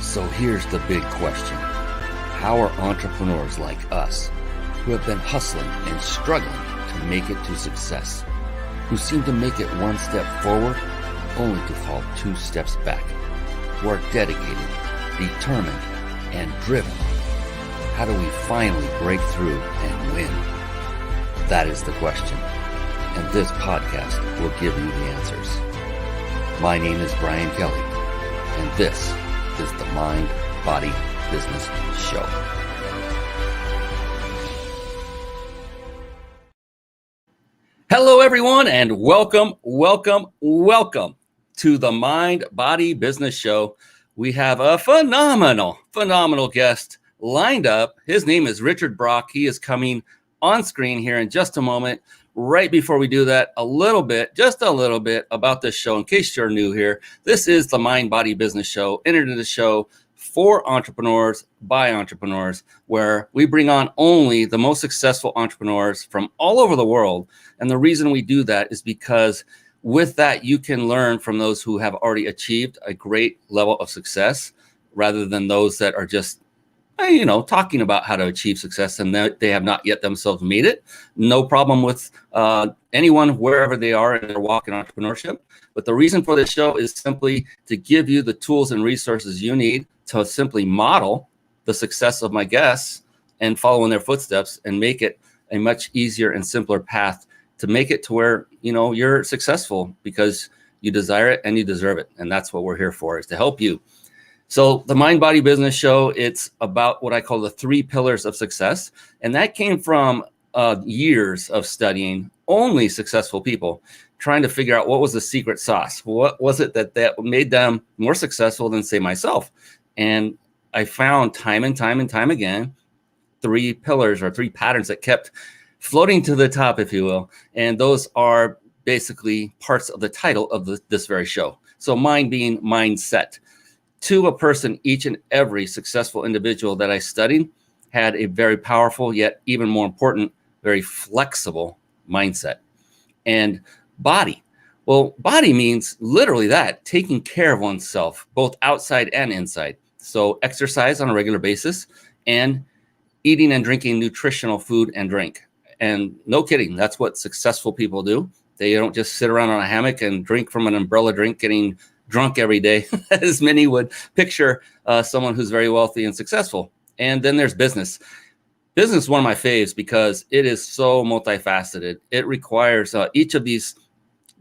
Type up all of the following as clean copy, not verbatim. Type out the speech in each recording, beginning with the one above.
So here's the big question. How are entrepreneurs like us, who have been hustling and struggling to make it to success, who seem to make it one step forward only to fall 2 steps back, who are dedicated, determined, and driven, how do we finally break through and win? That is the question, and this podcast will give you the answers. My name is Brian Kelly, and this is the Mind, Body, Business Show. Hello, everyone, and welcome to the Mind, Body, Business Show. We have a phenomenal guest lined up. His name is Richard Brock. He is coming on screen here in just a moment. Right before we do that, just a little bit about this show. In case you're new here, this is the Mind, Body, Business Show, entered the show for entrepreneurs by entrepreneurs, where we bring on only the most successful entrepreneurs from all over the world. And the reason we do that is because with that, you can learn from those who have already achieved a great level of success rather than those that are just talking about how to achieve success and they have not yet themselves made it. No problem with anyone, wherever they are in their walk in entrepreneurship. But the reason for this show is simply to give you the tools and resources you need to simply model the success of my guests and follow in their footsteps and make it a much easier and simpler path to make it to where, you're successful because you desire it and you deserve it. And that's what we're here for, is to help you. So the Mind, Body, Business Show, it's about what I call the 3 pillars of success. And that came from years of studying only successful people, trying to figure out what was the secret sauce. What was it that made them more successful than, say, myself? And I found time and time again, 3 pillars or 3 patterns that kept floating to the top, if you will. And those are basically parts of the title of this very show. So mind being mindset. To a person, each and every successful individual that I studied had a very powerful, yet even more important, very flexible mindset. And body. Well, body means literally that, taking care of oneself, both outside and inside. So exercise on a regular basis and eating and drinking nutritional food and drink. And no kidding, that's what successful people do. They don't just sit around on a hammock and drink from an umbrella drink, getting drunk every day, as many would picture someone who's very wealthy and successful. And then there's business. Business is one of my faves because it is so multifaceted. It requires each of these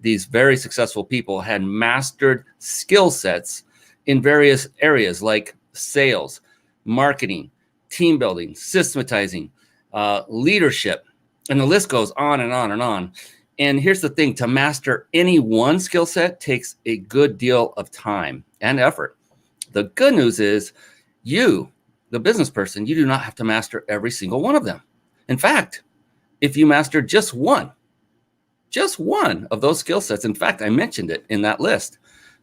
very successful people had mastered skill sets in various areas like sales, marketing, team building, systematizing, leadership, and the list goes on and on and on. And here's the thing, to master any one skill set takes a good deal of time and effort. The good news is you, the business person, you do not have to master every single one of them. In fact, if you master just one of those skill sets, in fact, I mentioned it in that list,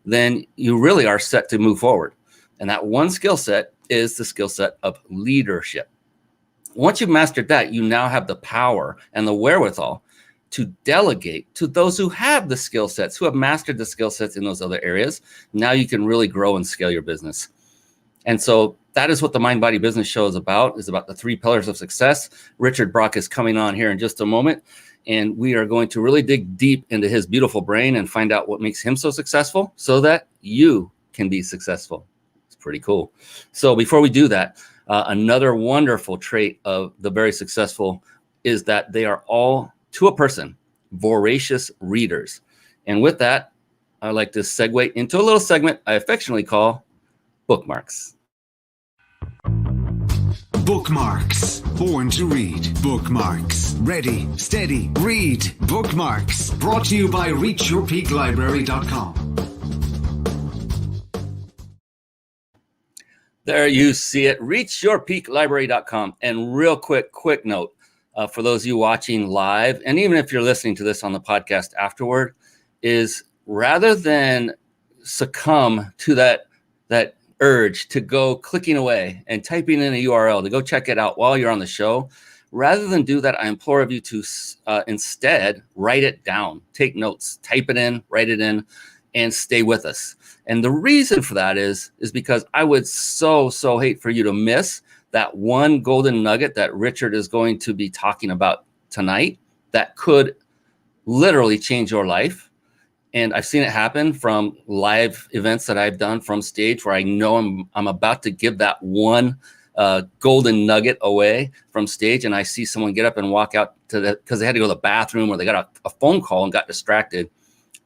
then you really are set to move forward. And that one skill set is the skill set of leadership. Once you've mastered that, you now have the power and the wherewithal to delegate to those who have the skill sets, who have mastered the skill sets in those other areas. Now you can really grow and scale your business. And so that is what the Mind, Body, Business Show is about the 3 pillars of success. Richard Brock is coming on here in just a moment, and we are going to really dig deep into his beautiful brain and find out what makes him so successful so that you can be successful. It's pretty cool. So before we do that, another wonderful trait of the very successful is that they are all, to a person, voracious readers. And with that, I'd like to segue into a little segment I affectionately call Bookmarks. Bookmarks. Born to read. Bookmarks. Ready, steady, read. Bookmarks. Brought to you by ReachYourPeakLibrary.com. There you see it, ReachYourPeakLibrary.com. And real quick note, for those of you watching live, and even if you're listening to this on the podcast afterward, is rather than succumb to that urge to go clicking away and typing in a URL to go check it out while you're on the show. Rather than do that, I implore of you to instead write it down, take notes, type it in, write it in, and stay with us. And the reason for that is because I would so hate for you to miss that one golden nugget that Richard is going to be talking about tonight that could literally change your life. And I've seen it happen from live events that I've done from stage where I know I'm about to give that one golden nugget away from stage, and I see someone get up and walk out because they had to go to the bathroom or they got a phone call and got distracted,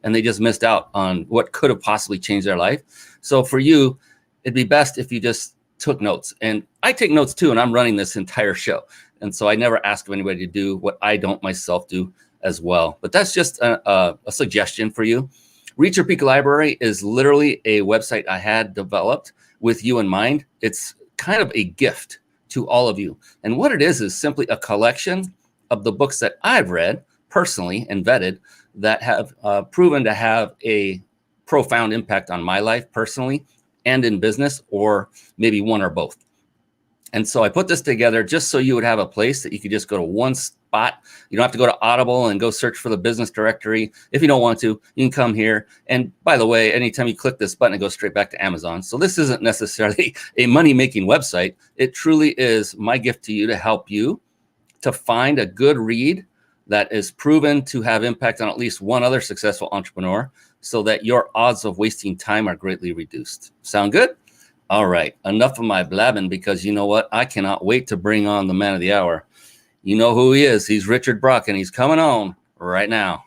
and they just missed out on what could have possibly changed their life. So for you, it'd be best if you just took notes. And I take notes too, and I'm running this entire show. And so I never ask of anybody to do what I don't myself do as well. But that's just a suggestion for you. Reach Your Peak Library is literally a website I had developed with you in mind. It's kind of a gift to all of you. And what it is simply a collection of the books that I've read personally and vetted that have proven to have a profound impact on my life personally and in business, or maybe one or both. And so I put this together just so you would have a place that you could just go to one spot. You don't have to go to Audible and go search for the business directory. If you don't want to, you can come here. And by the way, anytime you click this button, it goes straight back to Amazon. So this isn't necessarily a money-making website. It truly is my gift to you to help you to find a good read that is proven to have impact on at least one other successful entrepreneur, so that your odds of wasting time are greatly reduced. Sound good? All right, enough of my blabbing, because you know what? I cannot wait to bring on the man of the hour. You know who he is. He's Richard Brock, and he's coming on right now.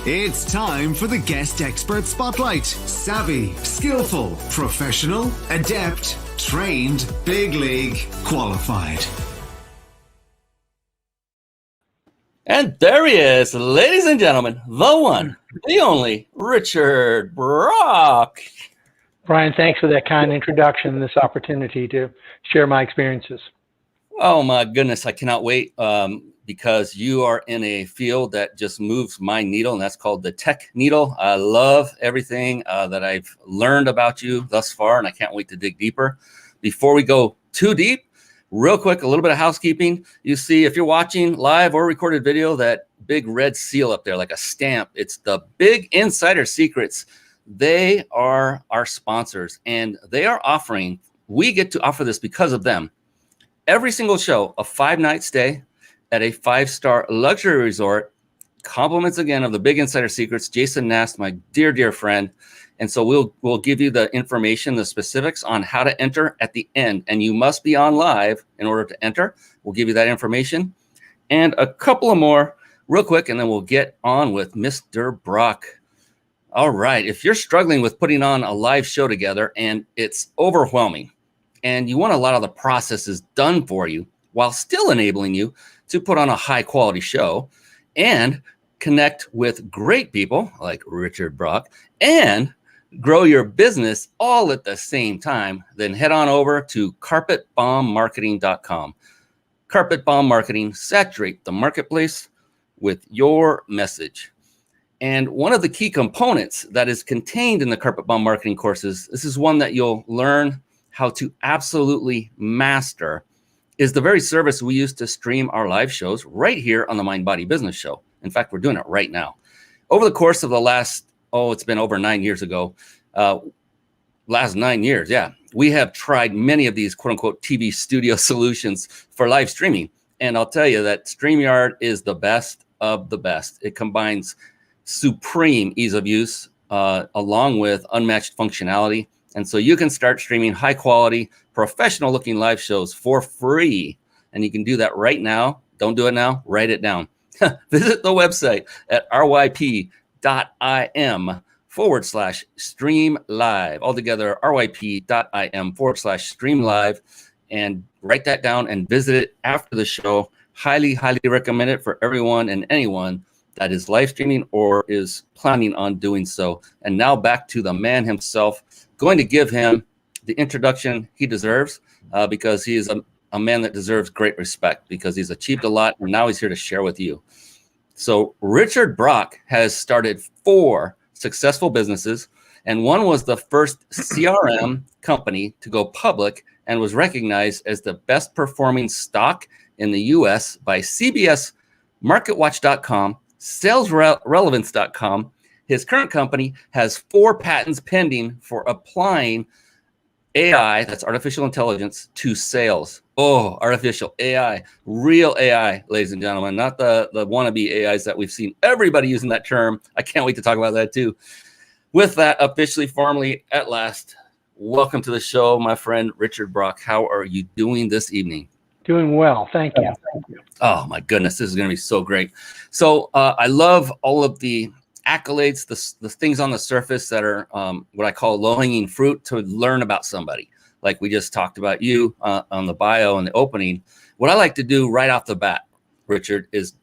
It's time for the Guest Expert Spotlight. Savvy, skillful, professional, adept, trained, big league, qualified. And there he is, ladies and gentlemen, the one, the only, Richard Brock. Brian, thanks for that kind introduction and this opportunity to share my experiences. Oh my goodness, I cannot wait because you are in a field that just moves my needle, and that's called the tech needle. I love everything that I've learned about you thus far, and I can't wait to dig deeper. Before we go too deep, real quick, a little bit of housekeeping. You see, if you're watching live or recorded video, that big red seal up there, like a stamp, it's the Big Insider Secrets. They are our sponsors, and they are offering, we get to offer this because of them, every single show, a 5-night stay at a 5-star luxury resort. Compliments again of the Big Insider Secrets, Jason Nast, my dear friend. And so we'll give you the information, the specifics on how to enter at the end. And you must be on live in order to enter. We'll give you that information. And a couple of more real quick, and then we'll get on with Mr. Brock. All right. If you're struggling with putting on a live show together and it's overwhelming, and you want a lot of the processes done for you while still enabling you to put on a high quality show and connect with great people like Richard Brock and grow your business all at the same time, then head on over to carpetbombmarketing.com. Carpet Bomb Marketing, saturate the marketplace with your message. And one of the key components that is contained in the Carpet Bomb Marketing courses, this is one that you'll learn how to absolutely master, is the very service we use to stream our live shows right here on the Mind Body Business Show. In fact, we're doing it right now. Over the course of the last, it's been over 9 years ago, last 9 years, yeah, we have tried many of these quote unquote TV studio solutions for live streaming. And I'll tell you that StreamYard is the best of the best. It combines supreme ease of use along with unmatched functionality. And so you can start streaming high quality, professional looking live shows for free. And you can do that right now. Don't do it now, write it down. Visit the website at ryp.im/stream live. Altogether, ryp.im/stream live. And write that down and visit it after the show. Highly recommend it for everyone and anyone that is live streaming or is planning on doing so. And now back to the man himself. Going to give him the introduction he deserves because he is a man that deserves great respect because he's achieved a lot and now he's here to share with you. So Richard Brock has started 4 successful businesses. And one was the first CRM company to go public and was recognized as the best performing stock in the US by CBS MarketWatch.com, SalesRelevance.com. His current company has 4 patents pending for applying AI, that's artificial intelligence, to sales. Oh, artificial AI, real AI, ladies and gentlemen, not the wannabe AIs that we've seen everybody using that term. I can't wait to talk about that too. With that, officially, formally, at last, welcome to the show, my friend Richard Brock. How are you doing this evening? Doing well. Thank you. Oh, my goodness. This is going to be so great. So I love all of the accolades, the things on the surface that are what I call low-hanging fruit to learn about somebody. Like we just talked about you on the bio and the opening. What I like to do right off the bat, Richard, is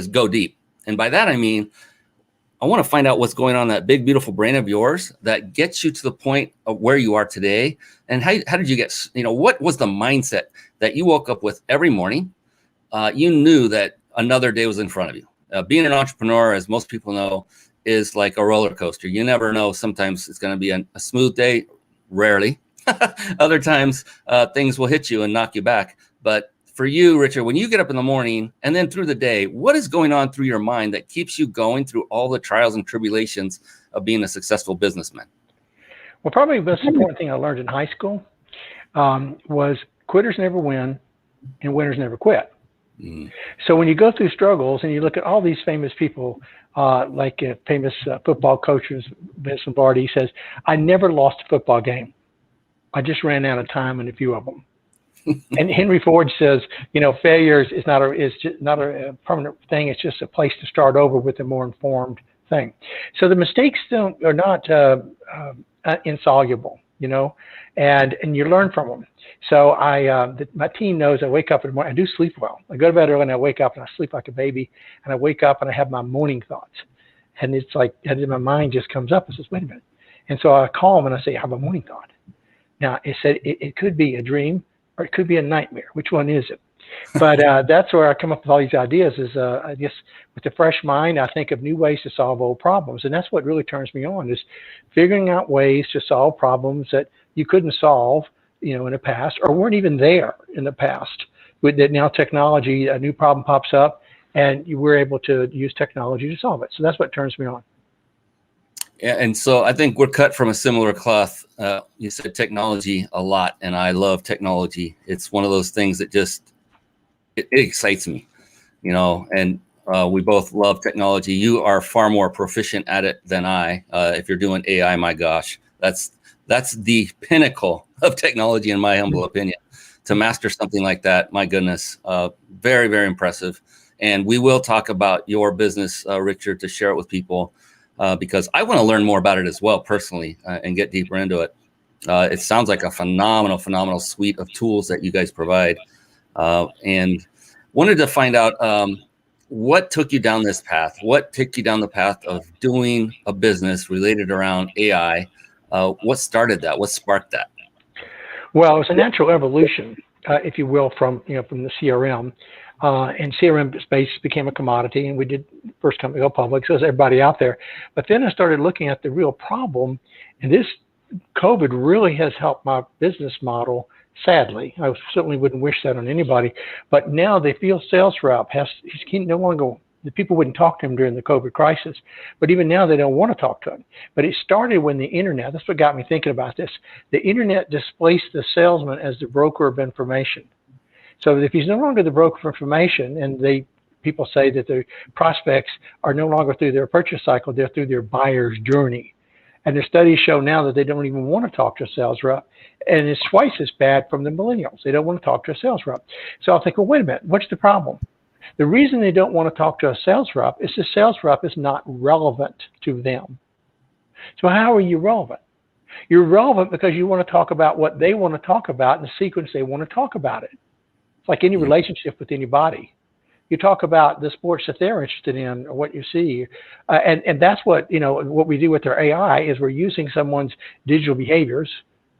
go deep. And by that, I mean, I want to find out what's going on in that big, beautiful brain of yours that gets you to the point of where you are today. And how did you get, what was the mindset that you woke up with every morning? You knew that another day was in front of you. Being an entrepreneur, as most people know, is like a roller coaster. You never know. Sometimes it's going to be a smooth day, rarely. Other times things will hit you and knock you back. But for you, Richard, when you get up in the morning and then through the day, what is going on through your mind that keeps you going through all the trials and tribulations of being a successful businessman? Well, probably the most important thing I learned in high school was quitters never win and winners never quit. So when you go through struggles and you look at all these famous people, like famous football coaches, Vince Lombardi says, I never lost a football game. I just ran out of time in a few of them. And Henry Ford says, failure is not a permanent thing. It's just a place to start over with a more informed thing. So the mistakes are not insoluble, and you learn from them. So my team knows I wake up in the morning. I do sleep well. I go to bed early and I wake up and I sleep like a baby. And I wake up and I have my morning thoughts. And it's like my mind just comes up and says, wait a minute. And so I call them and I say, I have a morning thought. Now, it said it could be a dream or it could be a nightmare. Which one is it? But that's where I come up with all these ideas is I guess with a fresh mind, I think of new ways to solve old problems. And that's what really turns me on is figuring out ways to solve problems that you couldn't solve, in the past or weren't even there in the past. With that now technology, a new problem pops up and you were able to use technology to solve it. So that's what turns me on. Yeah, and so I think we're cut from a similar cloth. You said technology a lot, and I love technology. It's one of those things that just it excites me, and we both love technology. You are far more proficient at it than I. If you're doing AI, my gosh, that's the pinnacle of technology, in my humble opinion. To master something like that, my goodness, very, very impressive. And we will talk about your business, Richard, to share it with people. Because I want to learn more about it as well personally and get deeper into it. It sounds like a phenomenal suite of tools that you guys provide. And wanted to find out what took you down this path? What took you down the path of doing a business related around AI? What started that? What sparked that? Well, it's a natural evolution, if you will, from the CRM. And CRM space became a commodity, and we did first company go public, so is everybody out there. But then I started looking at the real problem, and this COVID really has helped my business model. Sadly, I certainly wouldn't wish that on anybody. But now the field sales rep he no longer. The people wouldn't talk to him during the COVID crisis, but even now they don't want to talk to him. But it started when the internet. That's what got me thinking about this. The internet displaced the salesman as the broker of information. So if he's no longer the broker for information, and people say that the prospects are no longer through their purchase cycle, they're through their buyer's journey. And the studies show now that they don't even want to talk to a sales rep. And it's twice as bad from the millennials. They don't want to talk to a sales rep. So I'll think, well, wait a minute, what's the problem? The reason they don't want to talk to a sales rep is the sales rep is not relevant to them. So how are you relevant? You're relevant because you want to talk about what they want to talk about in the sequence they want to talk about it. It's like any relationship with anybody. You talk about the sports that they're interested in or what you see. And that's what we do with our AI is we're using someone's digital behaviors,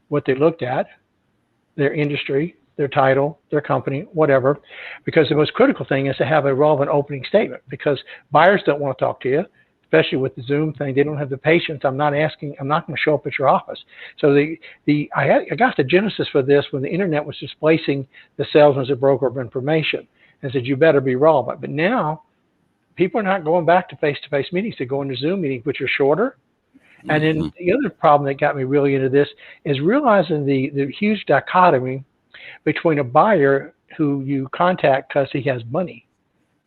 what they looked at, their industry, their title, their company, whatever, because the most critical thing is to have a relevant opening statement because buyers don't want to talk to you. especially with the Zoom thing. They don't have the patience. I'm not going to show up at your office. So I got the genesis for this when the internet was displacing the salesman as a broker of information, and said, you better be relevant. But now people are not going back to face-to-face meetings. They're going to Zoom meetings, which are shorter. And then the other problem that got me really into this is realizing the huge dichotomy between a buyer who you contact because he has money,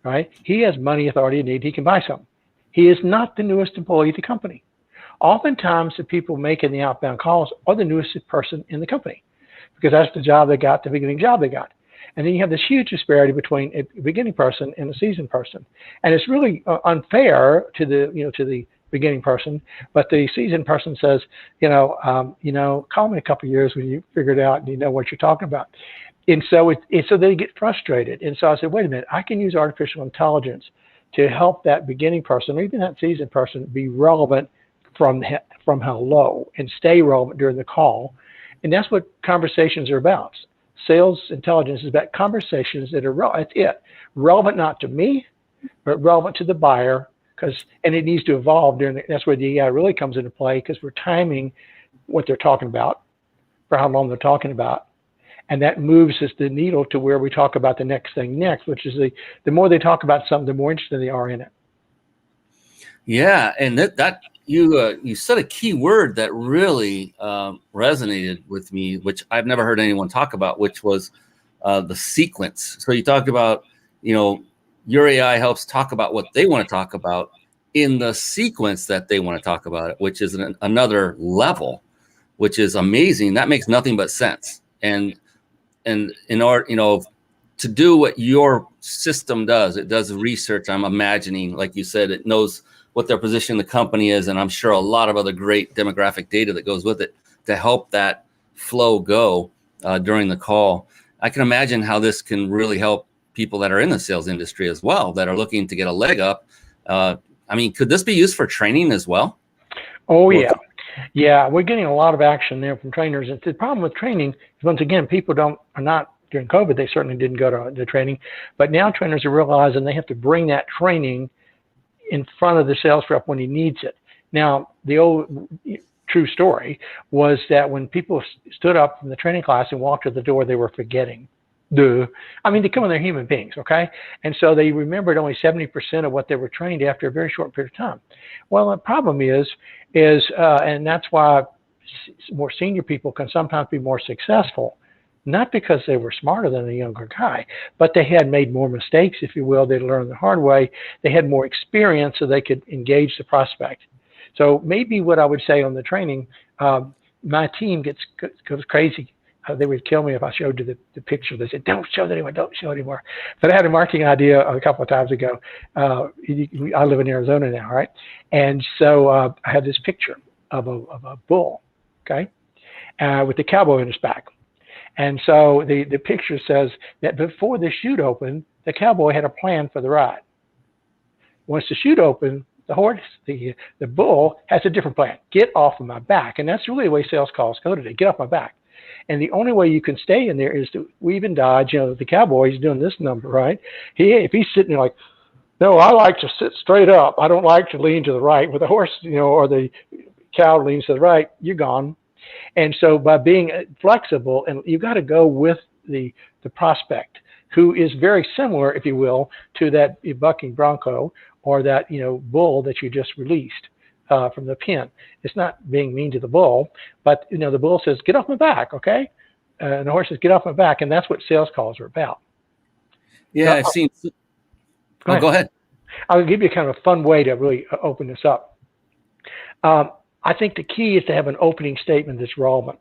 right? He has money, authority, and need. He can buy something. He is not the newest employee of the company. Oftentimes, the people making the outbound calls are the newest person in the company because that's the job they got, the beginning job they got. And then you have this huge disparity between a beginning person and a seasoned person. And it's really unfair to the beginning person, but the seasoned person says, call me in a couple of years when you figure it out and you know what you're talking about. And so so they get frustrated. And so I said, wait a minute, I can use artificial intelligence to help that beginning person or even that seasoned person be relevant from hello and stay relevant during the call. And that's what conversations are about. Sales intelligence is about conversations that are relevant. That's it. Relevant not to me, but relevant to the buyer. And it needs to evolve that's where the AI really comes into play, because we're timing what they're talking about for how long they're talking about. And that moves us the needle to where we talk about the next thing next, which is the more they talk about something, the more interested they are in it. Yeah, and that you said a key word that really resonated with me, which I've never heard anyone talk about, which was the sequence. So you talked about, your AI helps talk about what they want to talk about in the sequence that they want to talk about it, which is another level, which is amazing. That makes nothing but sense. And in order, to do what your system does, it does research. I'm imagining, like you said, it knows what their position in the company is, and I'm sure a lot of other great demographic data that goes with it to help that flow go during the call. I can imagine how this can really help people that are in the sales industry as well, that are looking to get a leg up. Could this be used for training as well? Oh, yeah. Yeah, we're getting a lot of action there from trainers. And the problem with training is, once again, people are not, during COVID, they certainly didn't go to the training. But now trainers are realizing they have to bring that training in front of the sales rep when he needs it. Now, the old true story was that when people stood up from the training class and walked to the door, they were forgetting. They come in, they're human beings, okay? And so they remembered only 70% of what they were trained after a very short period of time. Well, the problem is, and that's why more senior people can sometimes be more successful, not because they were smarter than a younger guy, but they had made more mistakes, if you will. They learned the hard way. They had more experience, so they could engage the prospect. So maybe what I would say on the training, my team goes crazy. They would kill me if I showed you the picture. They said, don't show that anymore, don't show it anymore. But I had a marketing idea a couple of times ago. I live in Arizona now, right? And so I had this picture of a bull, okay, with the cowboy on his back. And so the picture says that before the chute opened, the cowboy had a plan for the ride. Once the chute opened, the horse, the bull has a different plan. Get off of my back. And that's really the way sales calls go today. Get off my back. And the only way you can stay in there is to weave and dodge. The cowboy is doing this number, right? If he's sitting there like, no, I like to sit straight up. I don't like to lean to the right. With the horse, or the cow leans to the right, you're gone. And so by being flexible, and you've got to go with the prospect, who is very similar, if you will, to that bucking bronco or that bull that you just released from the pen. It's not being mean to the bull, but the bull says, "Get off my back," okay? And the horse says, "Get off my back," and that's what sales calls are about. Yeah, I've seen. Go ahead. I'll give you kind of a fun way to really open this up. I think the key is to have an opening statement that's relevant.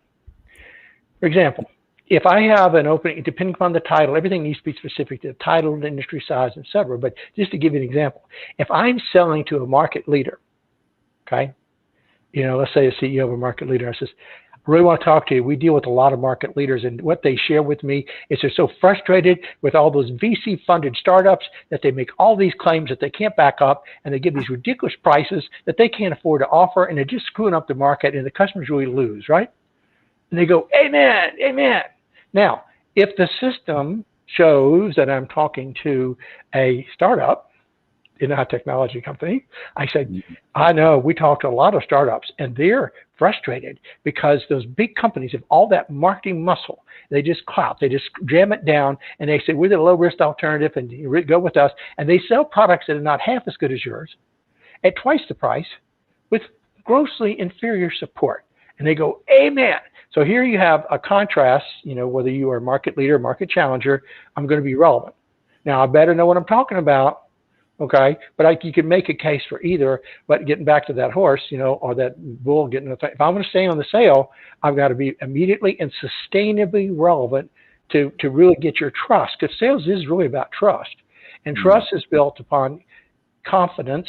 For example, if I have an opening, depending upon the title, everything needs to be specific to the title, the industry size, etc. But just to give you an example, if I'm selling to a market leader, okay, let's say a CEO of a market leader, I says, I really want to talk to you. We deal with a lot of market leaders, and what they share with me is they're so frustrated with all those VC-funded startups that they make all these claims that they can't back up, and they give these ridiculous prices that they can't afford to offer, and they're just screwing up the market, and the customers really lose, right? And they go, amen, amen. Now, if the system shows that I'm talking to a startup in a technology company. I said, I know we talked to a lot of startups and they're frustrated because those big companies have all that marketing muscle. They just clout, they just jam it down and they say, we're the low risk alternative and you go with us. And they sell products that are not half as good as yours at twice the price with grossly inferior support. And they go, amen. So here you have a contrast, whether you are a market leader, market challenger, I'm going to be relevant. Now I better know what I'm talking about. Okay, but you can make a case for either. But getting back to that horse, or that bull getting if I'm going to stay on the sale, I've got to be immediately and sustainably relevant to really get your trust. Because sales is really about trust, and trust is built upon confidence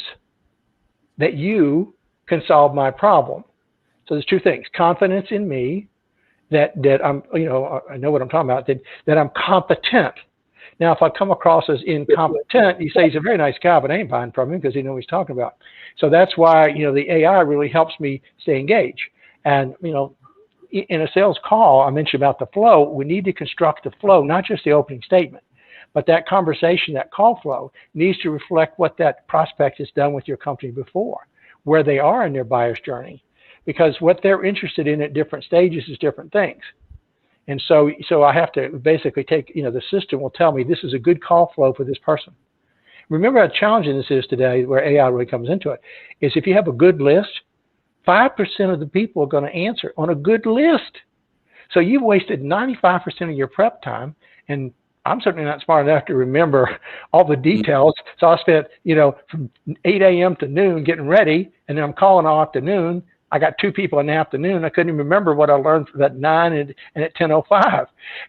that you can solve my problem. So there's two things: confidence in me that I'm, I know what I'm talking about. That I'm competent. Now, if I come across as incompetent, you say he's a very nice guy, but I ain't buying from him because he knows what he's talking about. So that's why, the AI really helps me stay engaged. And, in a sales call, I mentioned about the flow. We need to construct the flow, not just the opening statement, but that conversation, that call flow needs to reflect what that prospect has done with your company before, where they are in their buyer's journey, because what they're interested in at different stages is different things. And so I have to basically take, the system will tell me this is a good call flow for this person. Remember how challenging this is today, where AI really comes into it, is if you have a good list, 5% of the people are going to answer on a good list. So you've wasted 95% of your prep time, and I'm certainly not smart enough to remember all the details. So I spent, from 8 a.m. to noon getting ready, and then I'm calling all afternoon. I got two people in the afternoon. I couldn't even remember what I learned from at 9 and at 10:05.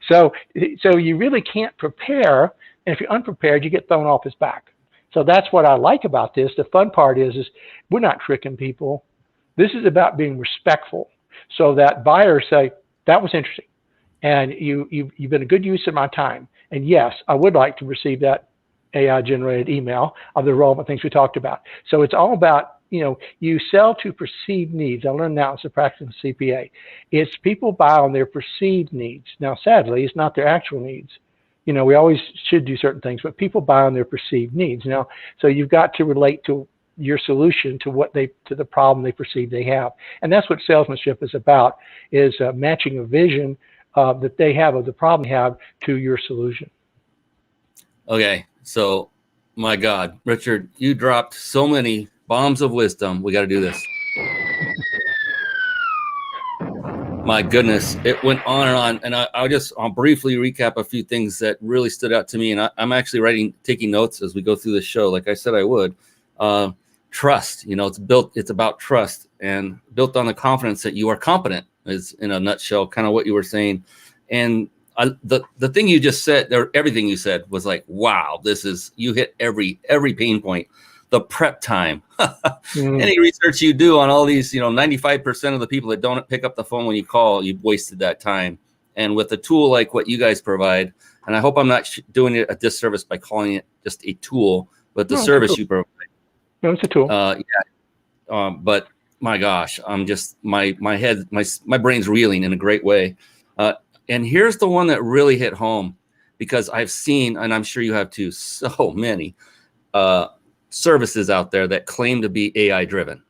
So you really can't prepare. And if you're unprepared, you get thrown off his back. So that's what I like about this. The fun part is we're not tricking people. This is about being respectful so that buyers say, that was interesting. And you've been a good use of my time. And yes, I would like to receive that AI generated email of the relevant things we talked about. So it's all about, you sell to perceived needs. I learned now as a practicing CPA. It's people buy on their perceived needs. Now, sadly, it's not their actual needs. We always should do certain things, but people buy on their perceived needs. Now, so you've got to relate to your solution to the problem they perceive they have. And that's what salesmanship is about, is matching a vision that they have of the problem they have to your solution. Okay. So, my God, Richard, you dropped so many bombs of wisdom. We got to do this. My goodness, it went on and on. And I'll briefly recap a few things that really stood out to me. And I'm actually taking notes as we go through the show. Like I said, I would. Trust, it's about trust and built on the confidence that you are competent is, in a nutshell, kind of what you were saying. And the thing you just said, or everything you said, was like, wow, you hit every pain point. The prep time. Any research you do on all these, 95% of the people that don't pick up the phone when you call, you've wasted that time. And with a tool like what you guys provide, and I hope I'm not doing it a disservice by calling it just a tool, but the service you provide. No, it's a tool. But my gosh, I'm just my head, my brain's reeling in a great way. And here's the one that really hit home, because I've seen, and I'm sure you have too, so many services out there that claim to be AI driven,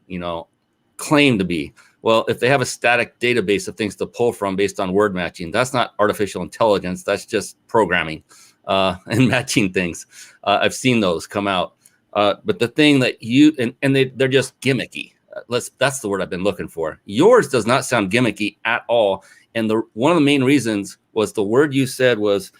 claim to be. Well, if they have a static database of things to pull from based on word matching, that's not artificial intelligence. That's just programming and matching things. I've seen those come out. But the thing that they're just gimmicky. That's the word I've been looking for. Yours does not sound gimmicky at all. And one of the main reasons was the word you said was,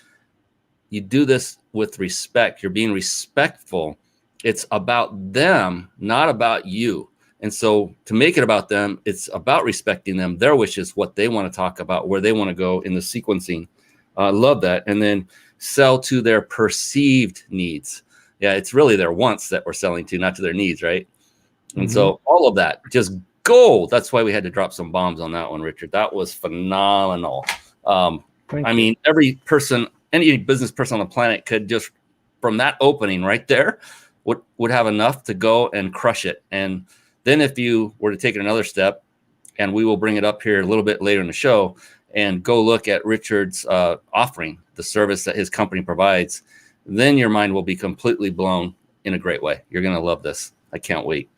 you do this with respect. You're being respectful. It's about them, not about you. And so to make it about them, it's about respecting them, their wishes, what they want to talk about, where they want to go in the sequencing. I love that. And then sell to their perceived needs. Yeah, it's really their wants that we're selling to, not to their needs, right? And so all of that, just gold. That's why we had to drop some bombs on that one, Richard. That was phenomenal. I mean, every person, any business person on the planet could just, from that opening right there, would have enough to go and crush it. And then if you were to take it another step, and we will bring it up here a little bit later in the show, and go look at Richard's offering, the service that his company provides, then your mind will be completely blown in a great way. You're going to love this. I can't wait.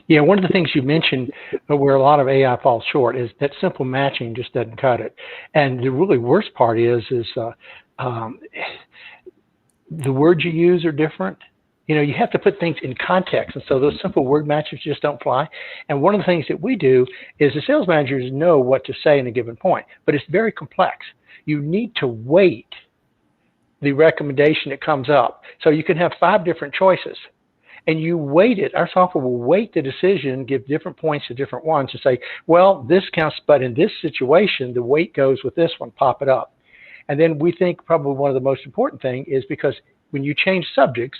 Yeah, one of the things you mentioned where a lot of AI falls short is that simple matching just doesn't cut it. And the really worst part is um, the words you use are different. You have to put things in context. And so those simple word matches just don't fly. And one of the things that we do is the sales managers know what to say in a given point, but it's very complex. You need to weight the recommendation that comes up. So you can have 5 different choices. And you weight it. Our software will weight the decision, give different points to different ones, and say, well, this counts, but in this situation, the weight goes with this one, pop it up. And then we think probably one of the most important thing is because when you change subjects,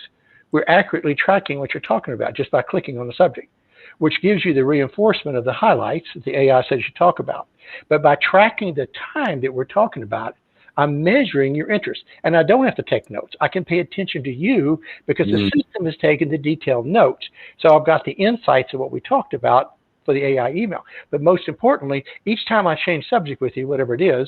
we're accurately tracking what you're talking about just by clicking on the subject, which gives you the reinforcement of the highlights that the AI says you talk about. But by tracking the time that we're talking about, I'm measuring your interest, and I don't have to take notes. I can pay attention to you because the system has taken the detailed notes. So I've got the insights of what we talked about for the AI email. But most importantly, each time I change subject with you, whatever it is,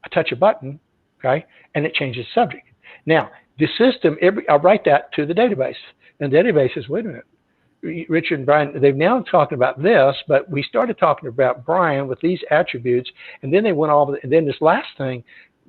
I touch a button, okay, and it changes subject. Now, the system, I write that to the database, and the database says, wait a minute. Richard and Brian, they've now talking about this, but we started talking about Brian with these attributes, and then they went all, and then this last thing,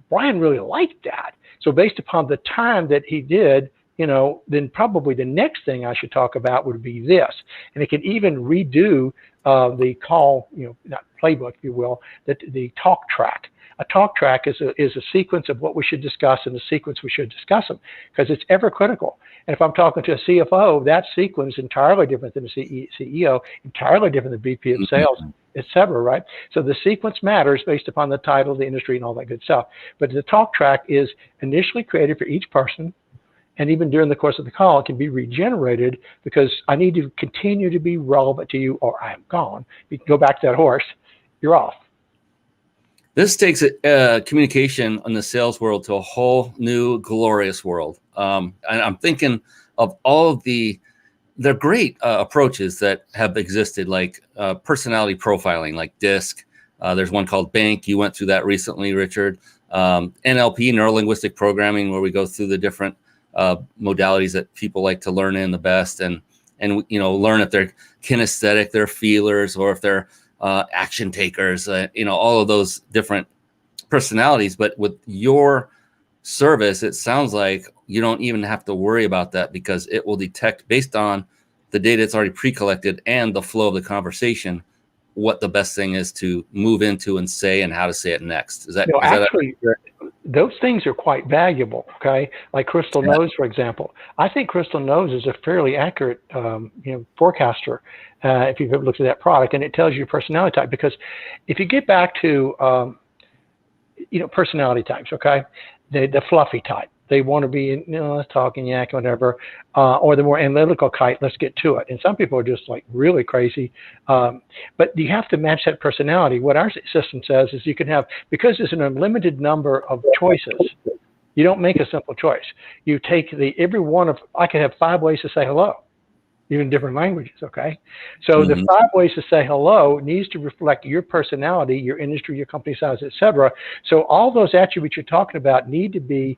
Brian really liked that. So based upon the time that he did, then probably the next thing I should talk about would be this. And it can even redo the call, not playbook, if you will, the talk track. A talk track is a sequence of what we should discuss and the sequence we should discuss them because it's ever critical. And if I'm talking to a CFO, that sequence is entirely different than a CEO, entirely different than VP of sales, et cetera, right? So the sequence matters based upon the title, the industry, and all that good stuff. But the talk track is initially created for each person, and even during the course of the call, it can be regenerated because I need to continue to be relevant to you or I am gone. You can go back to that horse, you're off. This takes communication in the sales world to a whole new glorious world. And I'm thinking of all of they're great approaches that have existed, like personality profiling, like DISC. There's one called Bank. You went through that recently, Richard. NLP, neuro-linguistic programming, where we go through the different modalities that people like to learn in the best, and learn if they're kinesthetic, they're feelers, or if they're action takers, all of those different personalities. But with your service, it sounds like you don't even have to worry about that because it will detect based on the data that's already pre-collected and the flow of the conversation what the best thing is to move into and say and how to say it next. Is that actually those things are quite valuable, okay? Like Crystal Knows, for example. I think Crystal Knows is a fairly accurate forecaster if you've ever looked at that product, and it tells you your personality type. Because if you get back to personality types, okay, the fluffy type, they want to be, let's talk and yak, whatever, or the more analytical type, let's get to it. And some people are just like really crazy. But you have to match that personality. What our system says is you can have, because there's an unlimited number of choices, you don't make a simple choice. You take I could have 5 ways to say hello, even different languages, okay? So the 5 ways to say hello needs to reflect your personality, your industry, your company size, et cetera. So all those attributes you're talking about need to be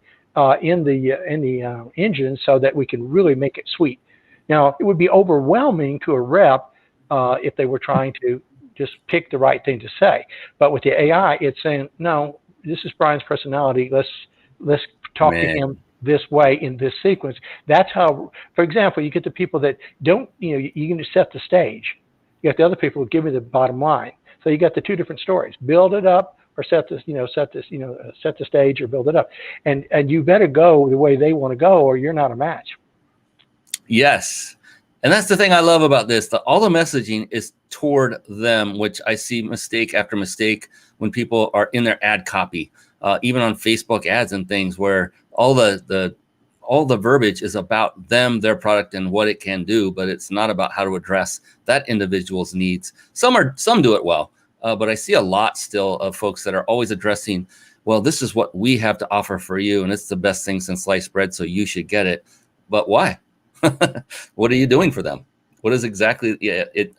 in the engine so that we can really make it sweet. Now, it would be overwhelming to a rep if they were trying to just pick the right thing to say. But with the AI, it's saying, no, this is Brian's personality. Let's talk to him this way in this sequence. That's how, for example, you get the people that don't, you can set the stage. You got the other people who give me the bottom line. So you got the 2 different stories. Build it up, or set the stage or build it up. And you better go the way they want to go or you're not a match. Yes. And that's the thing I love about this. All the messaging is toward them, which I see mistake after mistake when people are in their ad copy, even on Facebook ads and things where all the verbiage is about them, their product, and what it can do, but it's not about how to address that individual's needs. Some do it well. But I see a lot still of folks that are always addressing, well, this is what we have to offer for you, and it's the best thing since sliced bread, so you should get it. But why? What are you doing for them? What is exactly?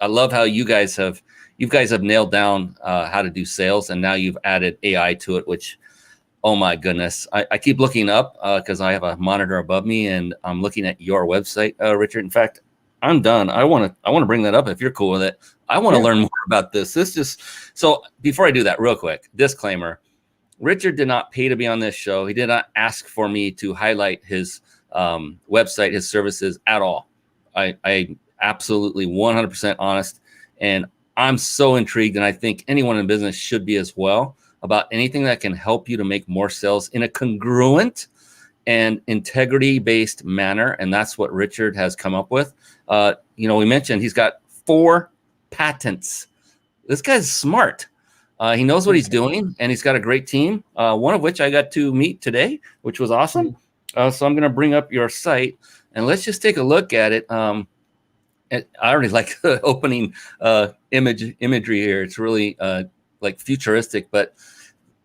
I love how you guys have nailed down how to do sales, and now you've added AI to it, which Oh my goodness. I keep looking up because I have a monitor above me and I'm looking at your website, Richard. In fact, I'm done. I want to bring that up if you're cool with it. I want to learn more about this. So before I do that, real quick, disclaimer. Richard did not pay to be on this show. He did not ask for me to highlight his website, his services at all. I absolutely 100% honest. And I'm so intrigued. And I think anyone in business should be as well, about anything that can help you to make more sales in a congruent and integrity-based manner. And that's what Richard has come up with. We mentioned he's got 4 patents. This guy's smart. He knows what he's doing, and he's got a great team, one of which I got to meet today, which was awesome. So I'm going to bring up your site, and let's just take a look at it. I already like the opening imagery here. It's really like futuristic, but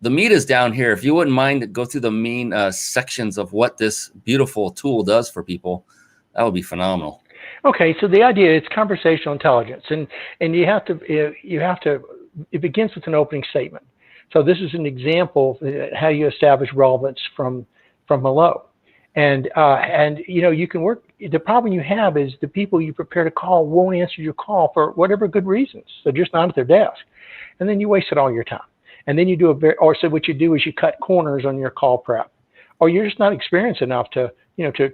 the meat is down here. If you wouldn't mind, go through the main sections of what this beautiful tool does for people. That would be phenomenal. Okay, so the idea is conversational intelligence, and you have to it begins with an opening statement. So this is an example of how you establish relevance from below, and you can work. The problem you have is the people you prepare to call won't answer your call for whatever good reasons. They're just not at their desk, and then you wasted all your time. And then you do so what you do is you cut corners on your call prep, or you're just not experienced enough to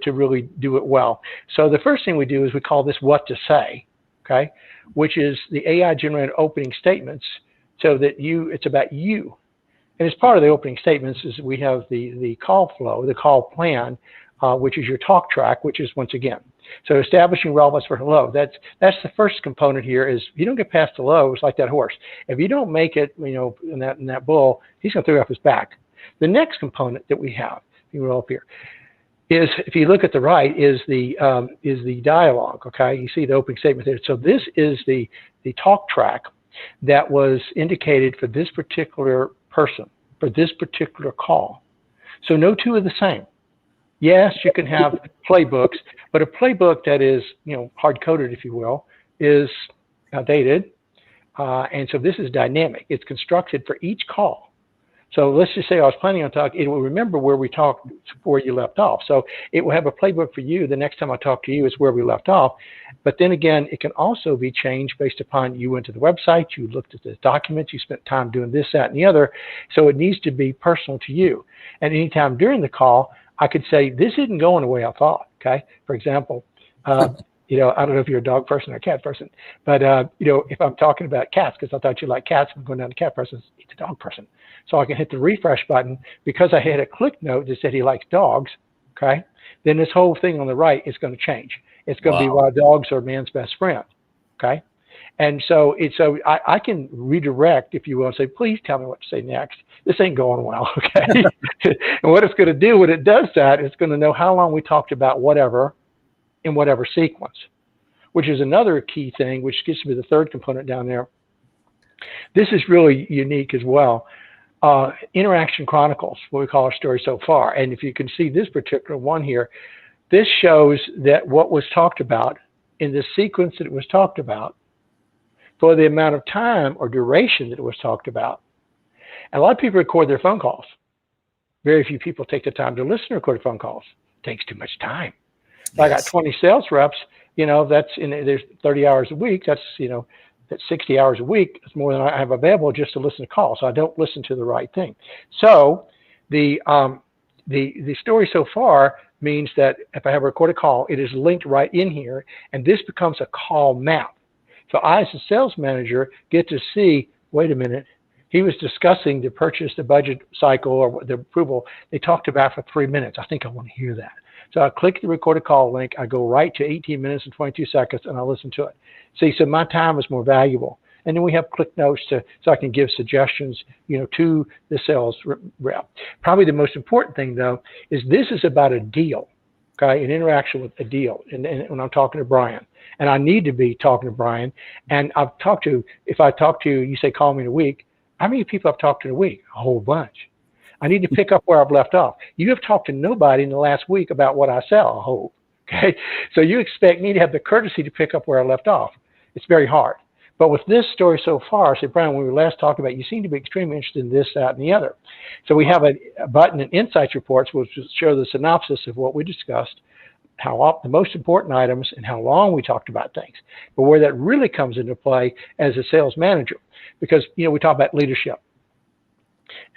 really do it well. So the first thing we do is we call this what to say, okay, which is the AI generated opening statements, so that it's about you. And as part of the opening statements is we have the call flow, the call plan, which is your talk track, which is once again. So establishing relevance for hello. That's the first component here. Is if you don't get past hello, it's like that horse. If you don't make it, in that bull, he's going to throw you off his back. The next component that we have, if you roll up here, is if you look at the right is the dialogue. Okay, you see the opening statement there. So this is the talk track that was indicated for this particular person for this particular call. So no two are the same. Yes, you can have playbooks, but a playbook that is, hard-coded, if you will, is outdated. And so this is dynamic. It's constructed for each call. So let's just say I was planning on talking, it will remember where we talked, where you left off. So it will have a playbook for you. The next time I talk to you is where we left off. But then again, it can also be changed based upon you went to the website, you looked at the documents, you spent time doing this, that, and the other. So it needs to be personal to you. And anytime during the call, I could say, this isn't going the way I thought, okay? For example, I don't know if you're a dog person or a cat person, but, if I'm talking about cats, because I thought you like cats, I'm going down to cat person, he's a dog person. So I can hit the refresh button because I had a click note that said he likes dogs, okay? Then this whole thing on the right is going to change. It's going to be why dogs are man's best friend, okay? And so I can redirect, if you will, and say, please tell me what to say next. This ain't going well, okay? And what it's going to do when it does that, it's going to know how long we talked about whatever in whatever sequence, which is another key thing, which gets me the third component down there. This is really unique as well. Interaction chronicles, what we call our story so far. And if you can see this particular one here, this shows that what was talked about in the sequence that it was talked about, for the amount of time or duration that it was talked about. And a lot of people record their phone calls. Very few people take the time to listen to recorded phone calls. It takes too much time. If I got 20 sales reps, there's 30 hours a week. That's 60 hours a week. It's more than I have available just to listen to calls. So I don't listen to the right thing. So the story so far means that if I have a recorded call, it is linked right in here, and this becomes a call map. So I, as a sales manager, get to see, wait a minute, he was discussing the purchase, the budget cycle, or the approval they talked about for 3 minutes. I think I want to hear that. So I click the recorded call link. I go right to 18 minutes and 22 seconds, and I listen to it. See, so my time is more valuable. And then we have click notes so I can give suggestions, to the sales rep. Probably the most important thing, though, is this is about a deal, okay, an interaction with a deal. And when I'm talking to Brian, and I need to be talking to Brian, and if I talk to you, you say, call me in a week. How many people I've talked to in a week? A whole bunch. I need to pick up where I've left off. You have talked to nobody in the last week about what I sell, I hope. Okay? So you expect me to have the courtesy to pick up where I left off. It's very hard. But with this story so far, I said, Brian, when we last talked about it, you seem to be extremely interested in this, that, and the other. So we have a button in Insights Reports, which will show the synopsis of what we discussed, the most important items, and how long we talked about things. But where that really comes into play as a sales manager, because we talk about leadership,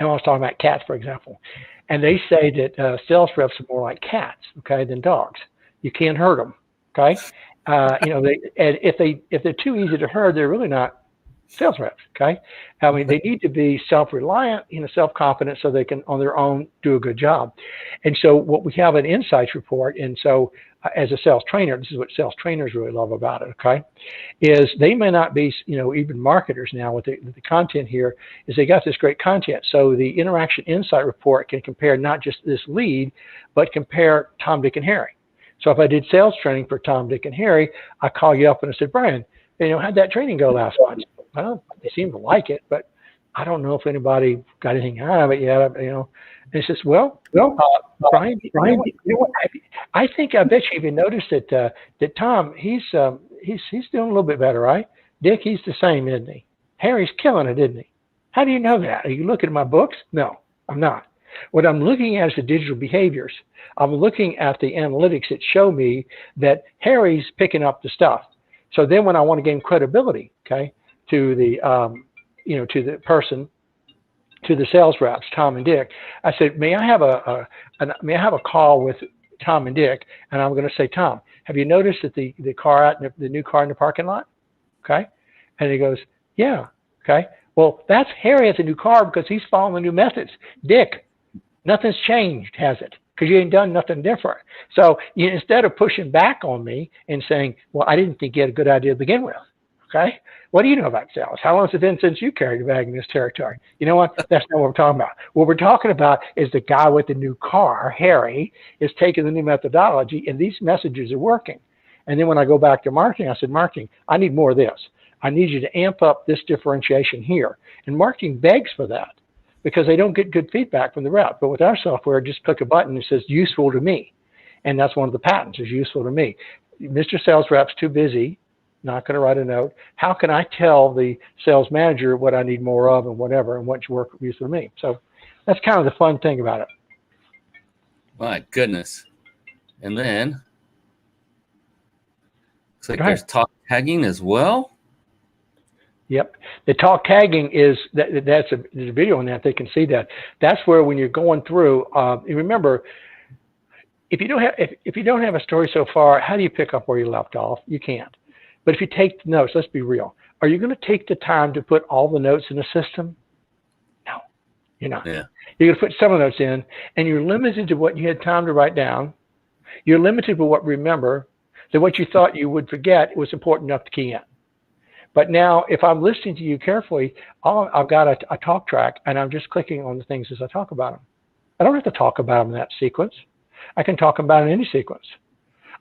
and I was talking about cats, for example, and they say that sales reps are more like cats, okay, than dogs. You can't hurt them, okay. And if they're too easy to herd, they're really not sales reps, okay? I mean, they need to be self-reliant, self-confident, so they can, on their own, do a good job. And so what we have an Insights report, and so as a sales trainer, this is what sales trainers really love about it, okay, is they may not be, even marketers now with the content here, is they got this great content. So the Interaction Insight report can compare not just this lead, but compare Tom, Dick, and Harry. So if I did sales training for Tom, Dick, and Harry, I call you up and I said, Brian, how'd that training go last month? Well, they seem to like it, but I don't know if anybody got anything out of it yet. And he says, Brian, I bet you even noticed that Tom, he's doing a little bit better, right? Dick, he's the same, isn't he? Harry's killing it, isn't he? How do you know that? Are you looking at my books? No, I'm not. What I'm looking at is the digital behaviors. I'm looking at the analytics that show me that Harry's picking up the stuff. So then when I want to gain credibility, okay, to the, to the person, to the sales reps, Tom and Dick, I said, may I have a call with Tom and Dick? And I'm going to say, Tom, have you noticed that the car out in the new car in the parking lot? Okay. And he goes, yeah. Okay. Well, that's Harry has a new car because he's following the new methods. Dick, nothing's changed, has it? Because you ain't done nothing different. So instead of pushing back on me and saying, well, I didn't think you had a good idea to begin with. Okay. What do you know about sales? How long has it been since you carried a bag in this territory? You know what? That's not what we're talking about. What we're talking about is the guy with the new car, Harry, is taking the new methodology, and these messages are working. And then when I go back to marketing, I said, marketing, I need more of this. I need you to amp up this differentiation here. And marketing begs for that because they don't get good feedback from the rep. But with our software, just click a button that says useful to me. And that's one of the patents, is useful to me. Mr. Sales Rep's too busy, not going to write a note. How can I tell the sales manager what I need more of and whatever, and what work useful to me? So that's kind of the fun thing about it. My goodness. And then looks like there's talk tagging as well. Yep. The talk tagging is there's a video on that. They can see that. That's where when you're going through, remember, if you don't have a story so far, how do you pick up where you left off? You can't. But if you take the notes, let's be real. Are you going to take the time to put all the notes in the system? No, you're not. Yeah. You're going to put some of the notes in, and you're limited to what you had time to write down. You're limited to what remember. So what you thought you would forget was important enough to key in. But now, if I'm listening to you carefully, I've got a talk track, and I'm just clicking on the things as I talk about them. I don't have to talk about them in that sequence. I can talk about it in any sequence.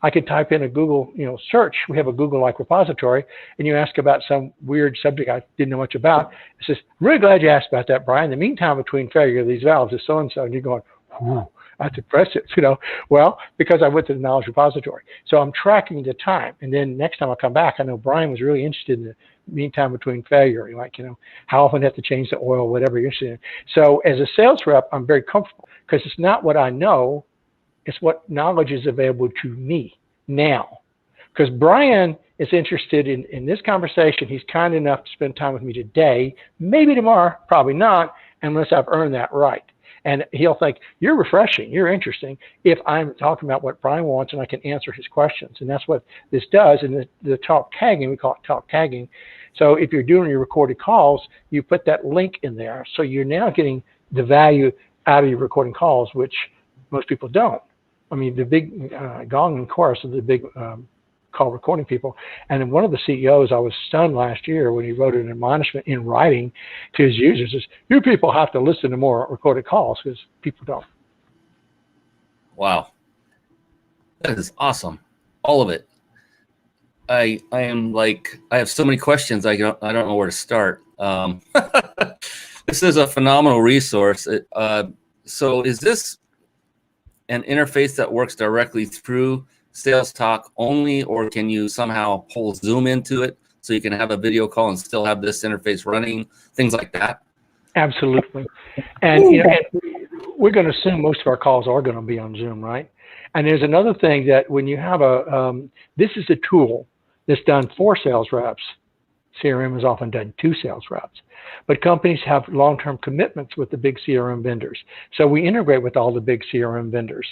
I could type in a Google, search. We have a Google-like repository, and you ask about some weird subject I didn't know much about. It says, I'm really glad you asked about that, Brian. The mean time between failure of these valves is so-and-so. And you're going, whew, that's impressive, Well, because I went to the knowledge repository. So I'm tracking the time. And then next time I come back, I know Brian was really interested in the mean time between failure. How often I have to change the oil, whatever you're interested in. So as a sales rep, I'm very comfortable because it's not what I know. It's what knowledge is available to me now. Because Brian is interested in this conversation. He's kind enough to spend time with me today, maybe tomorrow, probably not, unless I've earned that right. And he'll think, you're refreshing, you're interesting, if I'm talking about what Brian wants and I can answer his questions. And that's what this does. And the talk tagging, we call it talk tagging. So if you're doing your recorded calls, you put that link in there. So you're now getting the value out of your recording calls, which most people don't. I mean, the big Gong and Chorus are the big call recording people. And then one of the CEOs, I was stunned last year when he wrote an admonishment in writing to his users is, you people have to listen to more recorded calls because people don't. Wow. That is awesome. All of it. I am like, I have so many questions. I don't know where to start. This is a phenomenal resource. So is this an interface that works directly through Sales Talk only, or can you somehow pull Zoom into it so you can have a video call and still have this interface running, things like that? Absolutely. And, you know, and we're going to assume most of our calls are going to be on Zoom, right? And there's another thing that when you have this is a tool that's done for sales reps. CRM is often done to sales reps. But companies have long-term commitments with the big CRM vendors. So we integrate with all the big CRM vendors.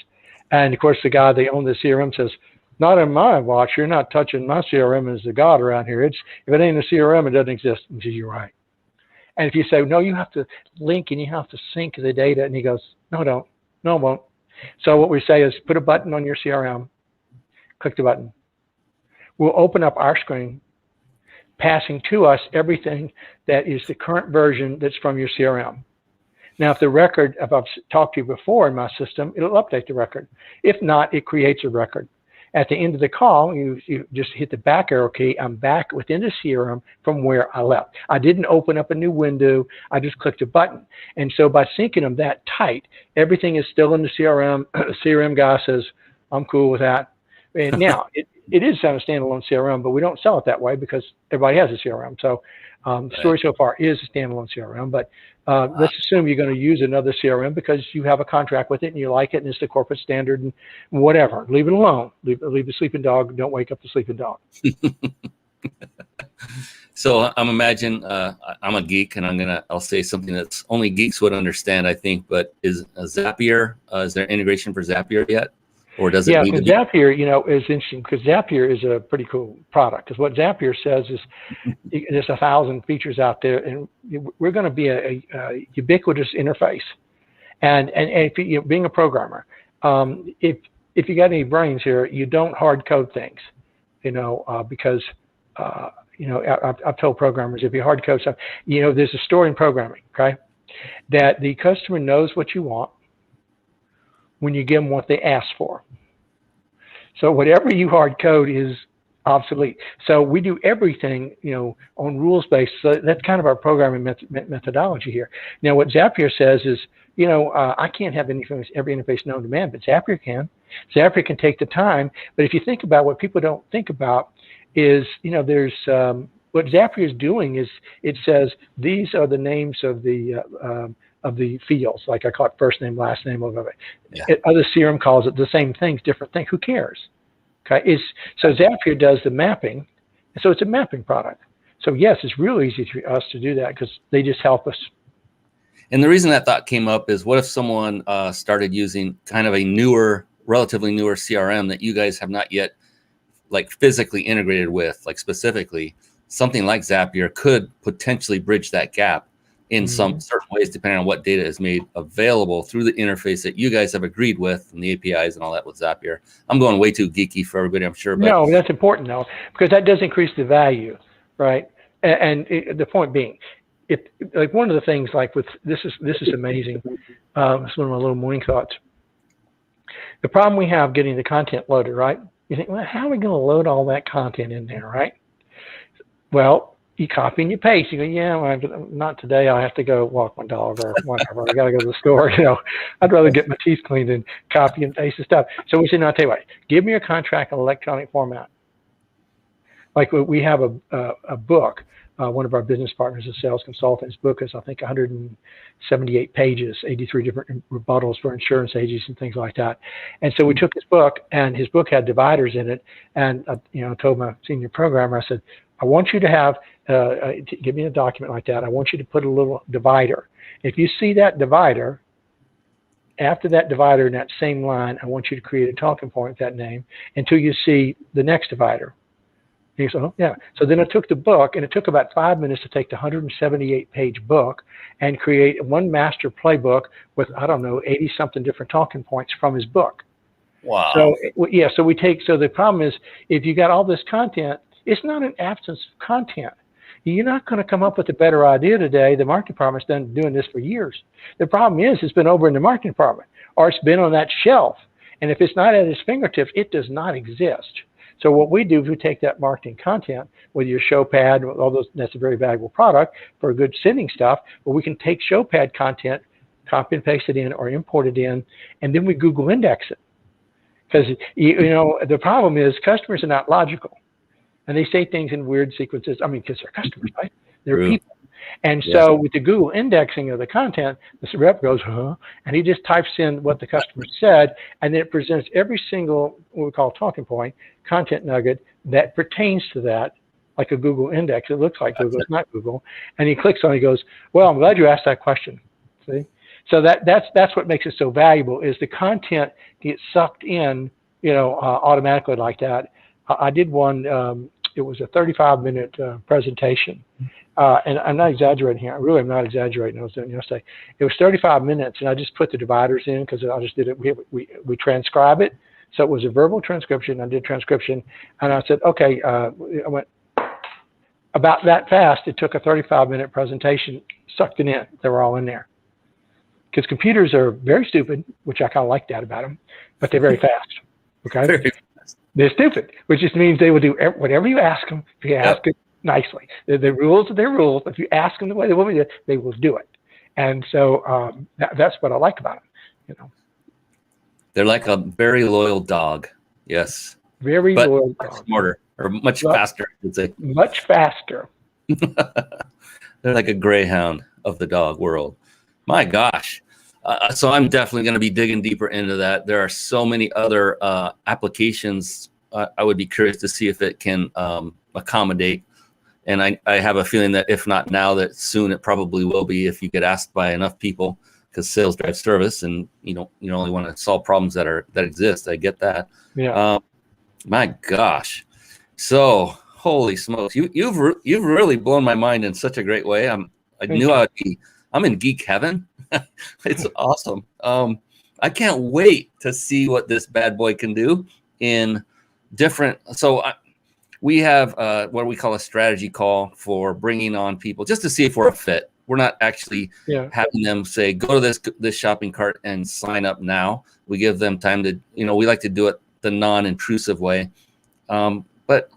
And of course, the guy that owns the CRM says, not in my watch, you're not touching my CRM as the god around here. If it ain't a CRM, it doesn't exist. And he says, you're right. And if you say, no, you have to link and you have to sync the data, and he goes, no, don't. No, I won't. So what we say is put a button on your CRM, click the button. We'll open up our screen, passing to us everything that is the current version that's from your CRM. Now, if the record, if I've talked to you before in my system, it'll update the record. If not, it creates a record. At the end of the call, you just hit the back arrow key. I'm back within the CRM from where I left. I didn't open up a new window. I just clicked a button. And so by syncing them that tight, everything is still in the CRM. CRM guy says, I'm cool with that. And now, it is on a standalone CRM, but we don't sell it that way because everybody has a CRM. So the story so far is a standalone CRM, but let's assume you're going to use another CRM because you have a contract with it and you like it and it's the corporate standard and whatever. Leave it alone. Leave the sleeping dog. Don't wake up the sleeping dog. So I'm I'm a geek and I'll say something that's only geeks would understand, I think, but is Zapier, is there integration for Zapier yet? Or does it need to be? Zapier, you know, is interesting because Zapier is a pretty cool product. Because what Zapier says is there's 1,000 features out there, and we're going to be a ubiquitous interface. And if you know, being a programmer, if you got any brains here, you don't hard code things, you know, because you know, I've told programmers if you hard code stuff, you know, there's a story in programming, okay, that the customer knows what you want when you give them what they ask for. So whatever you hard code is obsolete. So we do everything, you know, on rules based. So that's kind of our programming methodology here. Now, what Zapier says is, you know, I can't have every interface known to man, but Zapier can. Zapier can take the time. But if you think about what people don't think about is, you know, there's what Zapier is doing is it says these are the names of the fields, like I call it first name, last name, whatever. Yeah. Other CRM calls it the same things, different thing. Who cares? Okay. So Zapier does the mapping, and so it's a mapping product. So yes, it's real easy for us to do that because they just help us. And the reason that thought came up is, what if someone started using kind of a relatively newer CRM that you guys have not yet like physically integrated with, like specifically something like Zapier could potentially bridge that gap in some certain ways, depending on what data is made available through the interface that you guys have agreed with and the APIs and all that with Zapier. I'm going way too geeky for everybody, I'm sure. But no, that's important though, because that does increase the value, right? And the point being, if like one of the things like with this is amazing. It's one of my little morning thoughts. The problem we have getting the content loaded, right? You think, well, how are we going to load all that content in there, right? Well, you copy and you paste. You go, yeah, well, not today. I have to go walk my dog or whatever. I got to go to the store. You know, I'd rather get my teeth cleaned than copy and paste the stuff. So we said, no, I'll tell you what, give me a contract in electronic format. Like we have a book. One of our business partners, a sales consultant, his book is, I think, 178 pages, 83 different rebuttals for insurance agents and things like that. And so we took his book, and his book had dividers in it. And you know, I told my senior programmer, I said, I want you to have, give me a document like that. I want you to put a little divider. If you see that divider, after that divider in that same line, I want you to create a talking point with that name until you see the next divider. He said, oh, yeah. So then I took the book, and it took about 5 minutes to take the 178-page book and create one master playbook with, I don't know, 80-something different talking points from his book. Wow. So, yeah, so the problem is, if you got all this content, it's not an absence of content. You're not going to come up with a better idea today. The marketing department's been doing this for years. The problem is it's been over in the marketing department, or it's been on that shelf. And if it's not at his fingertips, it does not exist. So what we do is we take that marketing content, with your show pad, all those, that's a very valuable product for good sending stuff, but we can take show pad content, copy and paste it in or import it in, and then we Google index it. Because, you know, the problem is customers are not logical. and they say things in weird sequences. I mean, because they're customers, right? They're True. people. And Yes. so with the Google indexing of the content, the rep goes, huh? And he just types in what the customer said, and then it presents every single, what we call talking point, content nugget that pertains to that, like a Google index. It looks like Google, it's not Google. And he clicks on it, he goes, well, I'm glad you asked that question. See? So that's what makes it so valuable, is the content gets sucked in, automatically like that. I did one, it was a 35-minute presentation. And I'm not exaggerating here. I really am not exaggerating. I was doing yesterday. It was 35 minutes, and I just put the dividers in because I just did it. We transcribe it. So it was a verbal transcription. I did transcription, and I said, okay, I went about that fast. It took a 35-minute presentation, sucked it in. They were all in there. Because computers are very stupid, which I kind of like that about them, but they're very fast. Okay? Very fast. They're stupid, which just means they will do whatever you ask them. If you ask it nicely, the rules are their rules. If you ask them the way they want me to, they will do it. And so that's what I like about them. They're like a very loyal dog. Yes. Very but loyal much dog. smarter, or much faster, I should say. Much faster. They're like a greyhound of the dog world. My gosh. So I'm definitely going to be digging deeper into that. There are so many other applications. I would be curious to see if it can accommodate. And I have a feeling that if not now, that soon it probably will be if you get asked by enough people, because sales drives service, and you only want to solve problems that exist. I get that. Yeah. My gosh. So holy smokes, you've really blown my mind in such a great way. I'm in geek heaven. It's awesome. I can't wait to see what this bad boy can do in different. So we have what we call a strategy call for bringing on people just to see if we're a fit. We're not actually having them say, go to this shopping cart and sign up now. We give them time to, we like to do it the non-intrusive way. But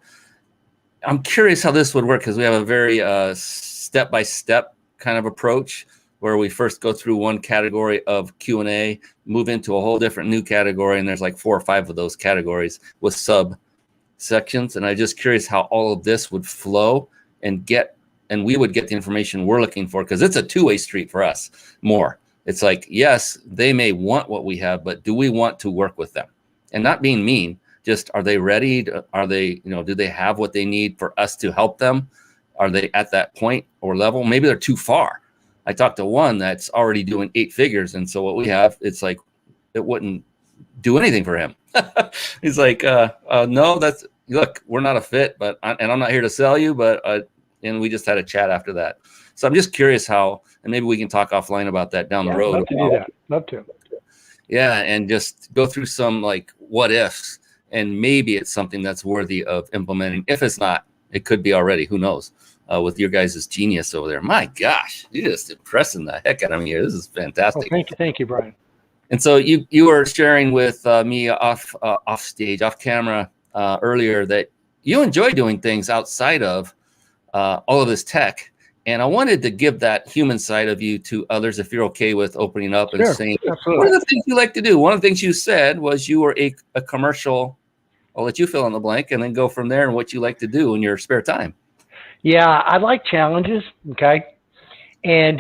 I'm curious how this would work, because we have a very step-by-step kind of approach, where we first go through one category of Q&A, move into a whole different new category, and there's like 4 or 5 of those categories with subsections. And I'm just curious how all of this would flow and we would get the information we're looking for, because it's a two-way street for us more. It's like, yes, they may want what we have, but do we want to work with them? And not being mean, just are they ready? Are they, do they have what they need for us to help them? Are they at that point or level? Maybe they're too far. I talked to one that's already doing 8 figures. And so what we have, it's like, it wouldn't do anything for him. He's like, no, look, we're not a fit, and I'm not here to sell you, and we just had a chat after that. So I'm just curious how, and maybe we can talk offline about that down the road. Love to do that. Love to. Yeah. And just go through some like what ifs, and maybe it's something that's worthy of implementing. If it's not, it could be already, who knows? With your guys' genius over there. My gosh, you're just impressing the heck out of me here. This is fantastic. Oh, thank you, Brian. And so you were sharing with me off stage, off camera earlier, that you enjoy doing things outside of all of this tech. And I wanted to give that human side of you to others, if you're okay with opening up and saying, absolutely. What are the things you like to do? One of the things you said was you were a commercial. I'll let you fill in the blank and then go from there, and what you like to do in your spare time. Yeah, I like challenges. Okay. And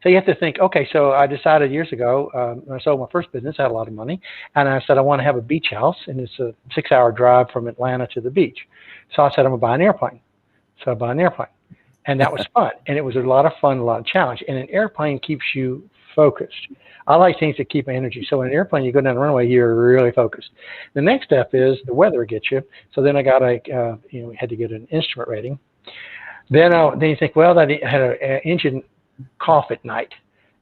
so you have to think, okay, so I decided years ago, when I sold my first business, I had a lot of money, and I said, I want to have a beach house, and it's a 6-hour drive from Atlanta to the beach. So I said, I'm going to buy an airplane. So I bought an airplane, and that was fun. And it was a lot of fun, a lot of challenge. And an airplane keeps you focused. I like things that keep my energy. So in an airplane, you go down the runway, you're really focused. The next step is the weather gets you. So then I got we had to get an instrument rating. Then you think, well, that had an engine cough at night,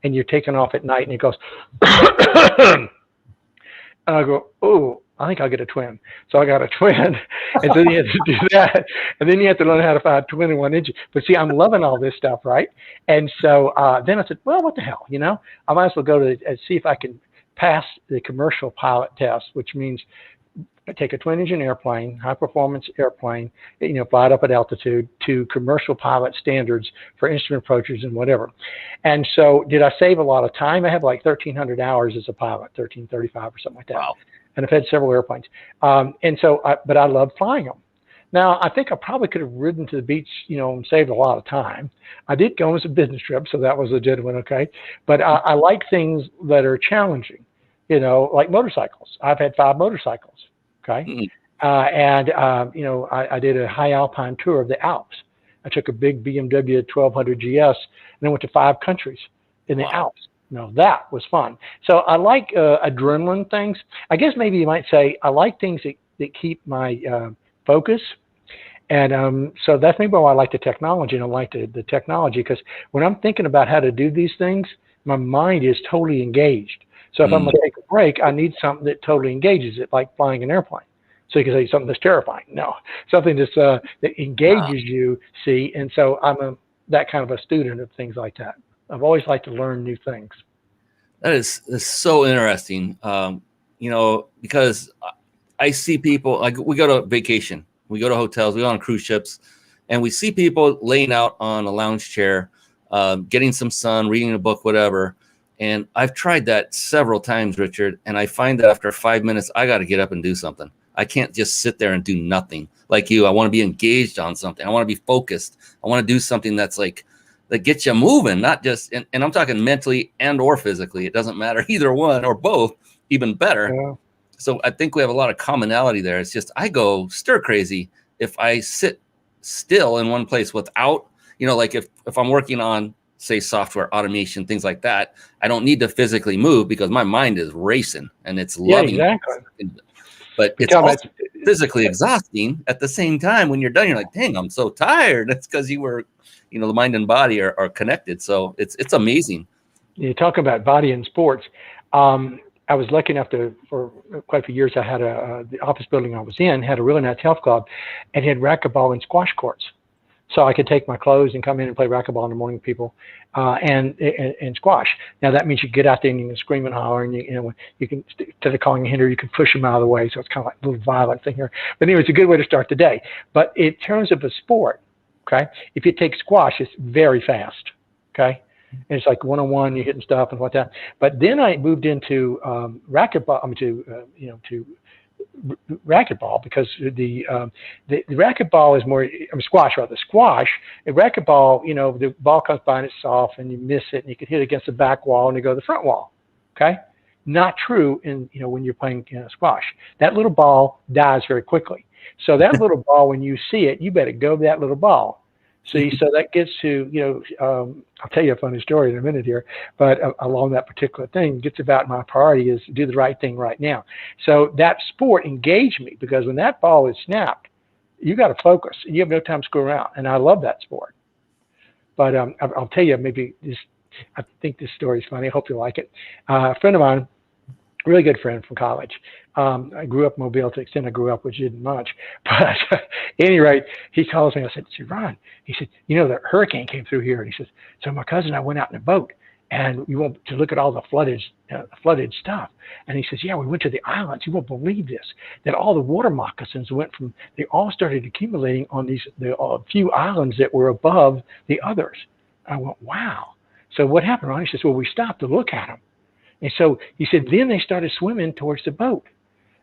and you're taking off at night, and it goes, and I go, oh, I think I'll get a twin. So I got a twin, and then you have to do that, and then you have to learn how to find 21 engine. But see, I'm loving all this stuff, right? And so then I said, well, what the hell, I might as well go to see if I can pass the commercial pilot test, which means take a twin-engine airplane, high-performance airplane, fly it up at altitude to commercial pilot standards for instrument approaches and whatever. And so did I save a lot of time? I have like 1,300 hours as a pilot, 1,335 or something like that. Wow. And I've had several airplanes. But I love flying them. Now, I think I probably could have ridden to the beach, and saved a lot of time. I did go on a business trip, so that was a good one, okay? But I like things that are challenging, like motorcycles. I've had 5 motorcycles, okay? Mm. I did a high alpine tour of the Alps. I took a big BMW 1200 GS and then went to 5 countries in the Wow. Alps. That was fun. So I like adrenaline things. I guess maybe you might say I like things that keep my focus. And so that's maybe why I like the technology, and I like the technology, because when I'm thinking about how to do these things, my mind is totally engaged. So if I'm going to take a break, I need something that totally engages it, like flying an airplane. So you can say something that's terrifying. No, something that's that engages you. See, and so I'm that kind of a student of things like that. I've always liked to learn new things. That is so interesting. Because I see people, like, we go to vacation, we go to hotels, we go on cruise ships, and we see people laying out on a lounge chair, getting some sun, reading a book, whatever. And I've tried that several times, Richard, and I find that after 5 minutes, I got to get up and do something. I can't just sit there and do nothing like you. I want to be engaged on something. I want to be focused. I want to do something that's like, that gets you moving, not just, and I'm talking mentally and or physically. It doesn't matter, either one or both, even better. Yeah. So I think we have a lot of commonality there. It's just, I go stir crazy if I sit still in one place without, like if I'm working on, say, software automation, things like that, I don't need to physically move because my mind is racing and it's loving. Yeah, exactly. But it's also physically exhausting at the same time. When you're done, you're like, dang, I'm so tired. That's because you were, the mind and body are connected. So it's amazing. You talk about body and sports. I was lucky enough for quite a few years, I had the office building I was in had a really nice health club, and had racquetball and squash courts. So I could take my clothes and come in and play racquetball in the morning with people, and squash. Now that means you get out there and you can scream and holler, and you can, instead of calling a hinder, you can push them out of the way. So it's kind of like a little violent thing here. But anyway, it's a good way to start the day. But in terms of a sport, okay, if you take squash, it's very fast, okay. And it's like one-on-one, you're hitting stuff and whatnot. But then I moved into racquetball. To racquetball, because the racquetball is more, squash rather. Squash, racquetball, the ball comes by and it's soft and you miss it and you can hit it against the back wall and you go to the front wall. Okay, not true in when you're playing squash. That little ball dies very quickly. So that little ball, when you see it, you better go to that little ball. See, so that gets to, I'll tell you a funny story in a minute here, but along that particular thing, gets about my priority is do the right thing right now. So that sport engaged me, because when that ball is snapped, you got to focus. You have no time to screw around, and I love that sport. But I'll tell you, maybe this. I think this story is funny. I hope you like it. A friend of mine, really good friend from college. I grew up in Mobile to the extent I grew up, which isn't much. But at any rate, he calls me. I said, Ron, he said, the hurricane came through here. And he says, so my cousin and I went out in a boat, and we went to look at all the flooded stuff. And he says, yeah, we went to the islands. You won't believe this, that all the water moccasins they all started accumulating on the few islands that were above the others. I went, wow. So what happened, Ron? He says, well, we stopped to look at them. And so he said, then they started swimming towards the boat.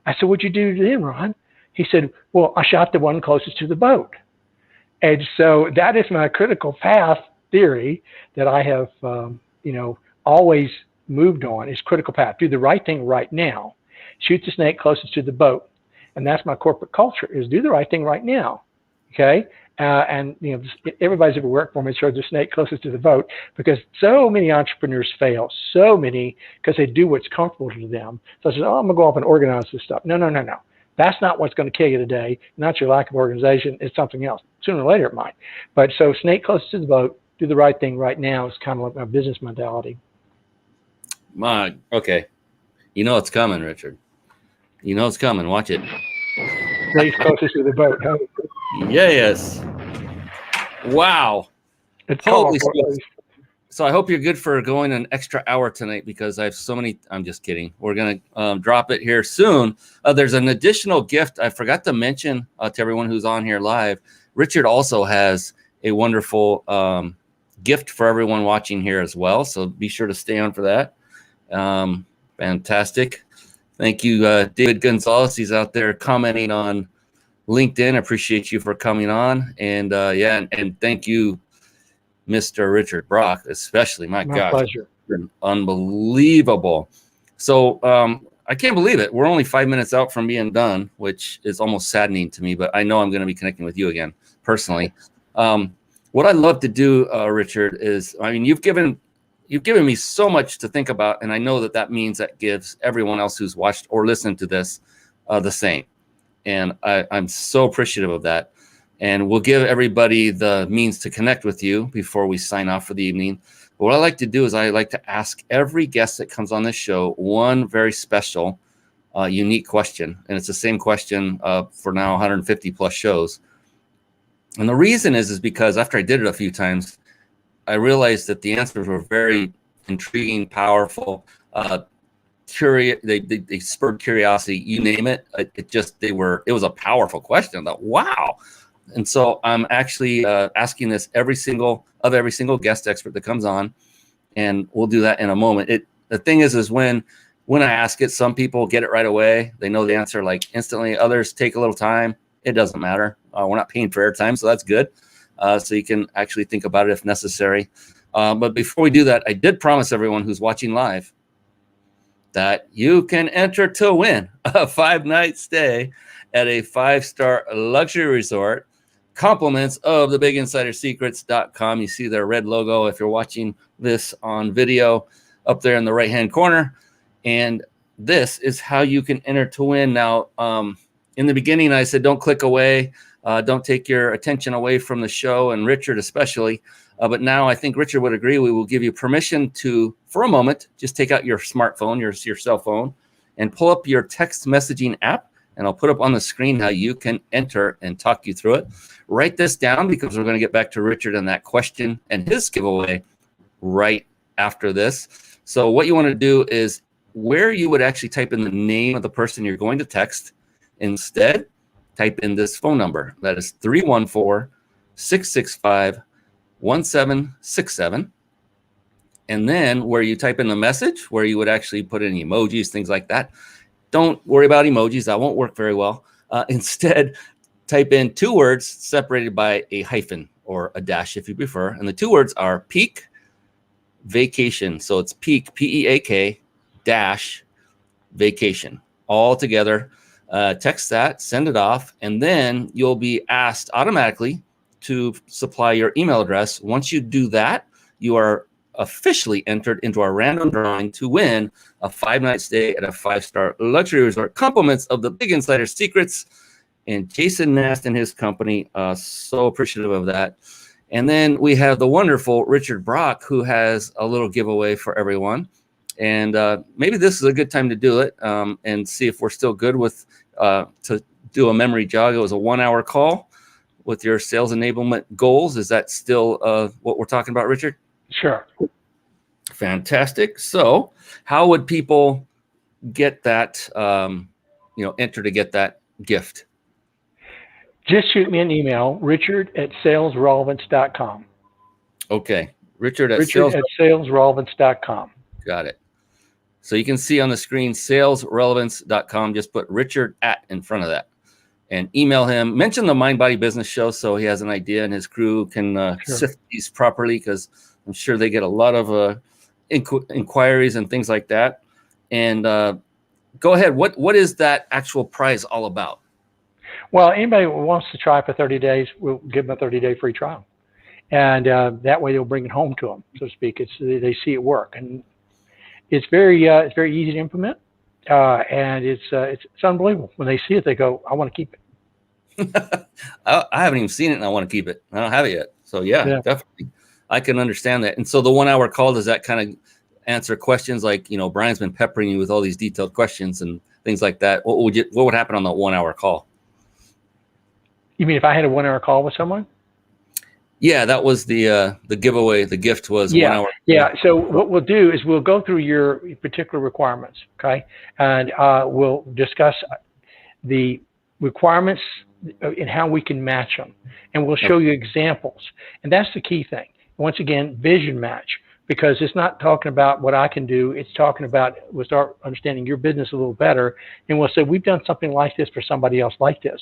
I said, what'd you do then, Ron? He said, well, I shot the one closest to the boat. And so that is my critical path theory that I have, always moved on, is critical path. Do the right thing right now. Shoot the snake closest to the boat. And that's my corporate culture, is do the right thing right now. Okay. And everybody's ever worked for me shows the snake closest to the boat, because so many entrepreneurs fail, because they do what's comfortable to them. So I said, I'm gonna go off and organize this stuff. No. That's not what's going to kill you today. Not your lack of organization. It's something else. Sooner or later it might. But so snake closest to the boat, do the right thing right now is kind of like my business mentality. Okay. It's coming, Richard. It's coming. Watch it. Snake closest to the boat. Huh? Yes. Wow. It's Holy smokes. So I hope you're good for going an extra hour tonight, because I have so many. I'm just kidding. We're going to drop it here soon. There's an additional gift I forgot to mention to everyone who's on here live. Richard also has a wonderful gift for everyone watching here as well. So be sure to stay on for that. Fantastic. Thank you, David Gonzalez. He's out there commenting on LinkedIn. I appreciate you for coming on. And and thank you, Mr. Richard Brock, especially. My My gosh, pleasure. it's been unbelievable. So I can't believe it. We're only 5 minutes out from being done, which is almost saddening to me, but I know I'm going to be connecting with you again personally. What I'd love to do, Richard, is, I mean, you've given me so much to think about, and I know that means that gives everyone else who's watched or listened to this the same. And I'm so appreciative of that. And we'll give everybody the means to connect with you before we sign off for the evening. But what I like to do is I like to ask every guest that comes on this show one very special, unique question. And it's the same question for now 150 plus shows. And the reason is because after I did it a few times, I realized that the answers were very intriguing, powerful, curious. They spurred curiosity. You name it. It was a powerful question. I thought, wow. And so I'm actually asking this every single guest expert that comes on, and we'll do that in a moment. The thing is when I ask it, some people get it right away. They know the answer like instantly. Others take a little time. It doesn't matter. We're not paying for airtime, so that's good. So you can actually think about it if necessary. But before we do that, I did promise everyone who's watching live that you can enter to win a 5-night stay at a 5-star luxury resort. Compliments of thebiginsidersecrets.com. You see their red logo if you're watching this on video up there in the right-hand corner. And this is how you can enter to win. Now, in the beginning, I said, don't click away. Don't take your attention away from the show, and Richard especially. But now I think Richard would agree. We will give you permission to, for a moment, just take out your smartphone, your cell phone, and pull up your text messaging app. And I'll put up on the screen how you can enter and talk you through it. Write this down because we're going to get back to Richard and that question and his giveaway right after this. So what you want to do is where you would actually type in the name of the person you're going to text. Instead, type in this phone number. That is 314-665-1767. And then where you type in the message, where you would actually put in emojis, things like that. Don't worry about emojis. That won't work very well. Instead, type in 2 words separated by a hyphen or a dash if you prefer. And the 2 words are peak vacation. So it's peak, P-E-A-K dash vacation all together. Text that, send it off, and then you'll be asked automatically to supply your email address. Once you do that, you are officially entered into our random drawing to win a 5-night stay at a 5-star luxury resort. Compliments of the Big Insider Secrets and Jason Nast and his company. So appreciative of that. And then we have the wonderful Richard Brock, who has a little giveaway for everyone. And maybe this is a good time to do it and see if we're still good with to do a memory jog. It was a 1-hour call with your sales enablement goals. Is that still what we're talking about, Richard? Sure. Fantastic. So how would people get that, enter to get that gift? Just shoot me an email, richard@salesrelevance.com. Okay. Richard at salesrelevance.com. Got it. So you can see on the screen, salesrelevance.com. Just put Richard at in front of that and email him. Mention the Mind Body Business Show so he has an idea and his crew can sift these properly, because I'm sure they get a lot of inquiries and things like that. And go ahead. What is that actual prize all about? Well, anybody who wants to try for 30 days, we'll give them a 30-day free trial. And that way they'll bring it home to them, so to speak. They see it work. And it's very easy to implement. And it's unbelievable. When they see it, they go, I want to keep it. I haven't even seen it and I want to keep it. I don't have it yet. So yeah, definitely. I can understand that. And so the 1-hour call, does that kind of answer questions like, Brian's been peppering you with all these detailed questions and things like that? What would happen on the 1-hour call? You mean if I had a 1-hour call with someone? Yeah, that was the giveaway. The gift was 1 hour. Yeah. So what we'll do is we'll go through your particular requirements, okay, and we'll discuss the requirements and how we can match them, and we'll show you examples. And that's the key thing. Once again, vision match. because it's not talking about what I can do. It's talking about, we'll start understanding your business a little better. And we'll say, we've done something like this for somebody else like this.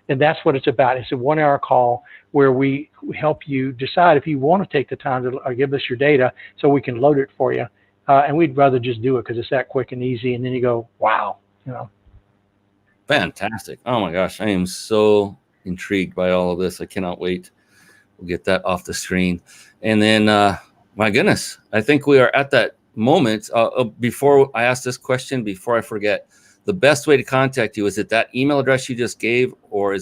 And that's what it's about. It's a 1-hour call where we help you decide if you want to take the time to give us your data so we can load it for you. And we'd rather just do it because it's that quick and easy. And then you go, wow, Fantastic. Oh my gosh. I am so intrigued by all of this. I cannot wait. We'll get that off the screen. And then, my goodness, I think we are at that moment. Before I ask this question, before I forget, the best way to contact you, is it that email address you just gave, or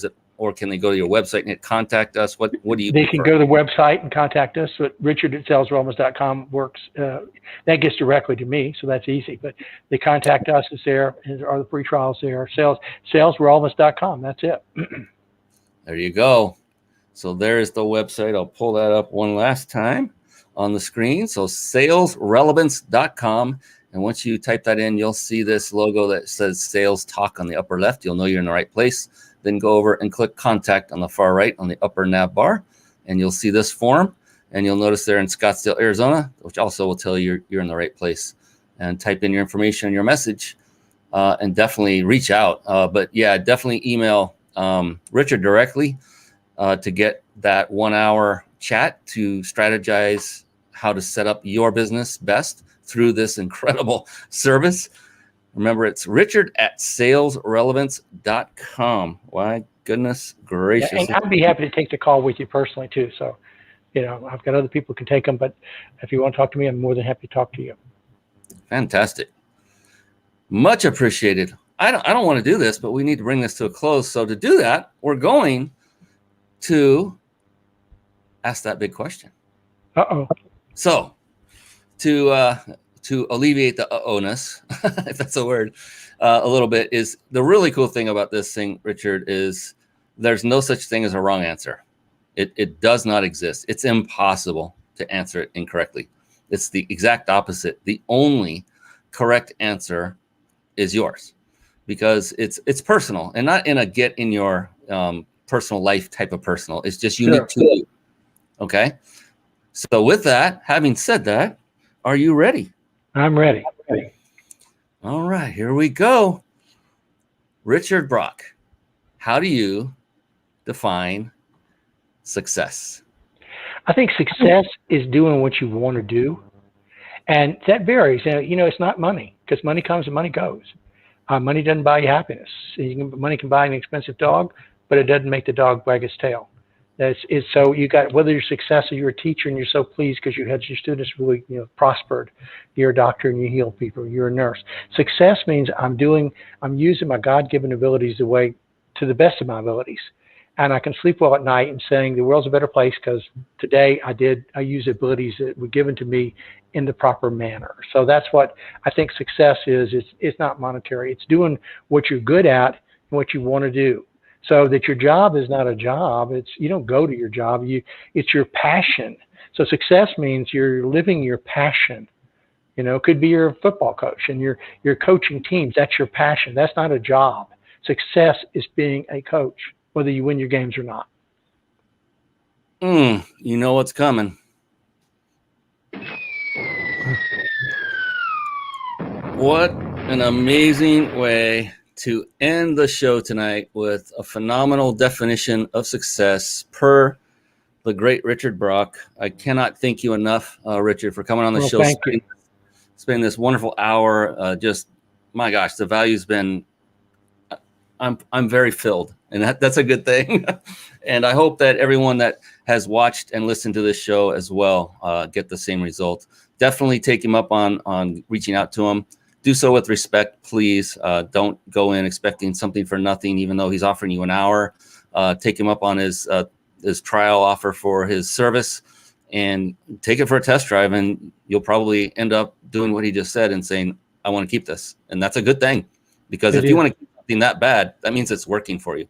can they go to your website and hit contact us? What do you They prefer? can go to the website and contact us. But richard@salesrelevance.com works. That gets directly to me, so that's easy. But they contact us. It's there. Are the free trials there? Salesrelevance.com. That's it. There you go. So there's the website. I'll pull that up one last time on the screen. So salesrelevance.com. And once you type that in, you'll see this logo that says Sales Talk on the upper left. You'll know you're in the right place. Then go over and click Contact on the far right on the upper nav bar. And you'll see this form. And you'll notice there in Scottsdale, Arizona, which also will tell you you're in the right place. And type in your information and your message. And definitely reach out. But yeah, definitely email Richard directly to get that 1-hour chat to strategize how to set up your business best through this incredible service. Remember, it's richard@salesrelevance.com. Why, goodness gracious. Yeah, and I'd be happy to take the call with you personally too. So, I've got other people who can take them, but if you want to talk to me, I'm more than happy to talk to you. Fantastic. Much appreciated. I don't want to do this, but we need to bring this to a close. So to do that, we're going to ask that big question. Uh-oh. So to alleviate the uh-oh-ness, if that's a word, a little bit, is the really cool thing about this thing, Richard, is there's no such thing as a wrong answer. It does not exist. It's impossible to answer it incorrectly. It's the exact opposite. The only correct answer is yours, because it's personal, and not in a get in your personal life type of personal. It's just unique to you. Okay. So with that, having said that, are you ready? I'm ready. All right, here we go. Richard Brock, how do you define success? I think success is doing what you want to do. And that varies. It's not money, because money comes and money goes. Money doesn't buy you happiness. Money can buy an expensive dog, but it doesn't make the dog wag its tail. So you got, whether you're successful, you're a teacher and you're so pleased because you had your students really prospered. You're a doctor and you heal people. You're a nurse. Success means I'm using my God-given abilities to the best of my abilities. And I can sleep well at night and saying the world's a better place because today I use abilities that were given to me in the proper manner. So that's what I think success is. It's not monetary. It's doing what you're good at and what you want to do. So that your job is not a job. You don't go to your job. It's your passion. So success means you're living your passion. It could be you're a football coach and you're coaching teams. That's your passion. That's not a job. Success is being a coach, whether you win your games or not. You know what's coming. What an amazing way to end the show tonight, with a phenomenal definition of success per the great Richard Brock. I cannot thank you enough, Richard, for coming on the show. Spending this wonderful hour. Just, my gosh, the value's been, I'm very filled, and that's a good thing. And I hope that everyone that has watched and listened to this show as well get the same result. Definitely take him up on reaching out to him. Do so with respect, please. Don't go in expecting something for nothing, even though he's offering you an hour. Take him up on his trial offer for his service, and take it for a test drive. And you'll probably end up doing what he just said and saying, I want to keep this. And that's a good thing, because if you want to keep something that bad, that means it's working for you.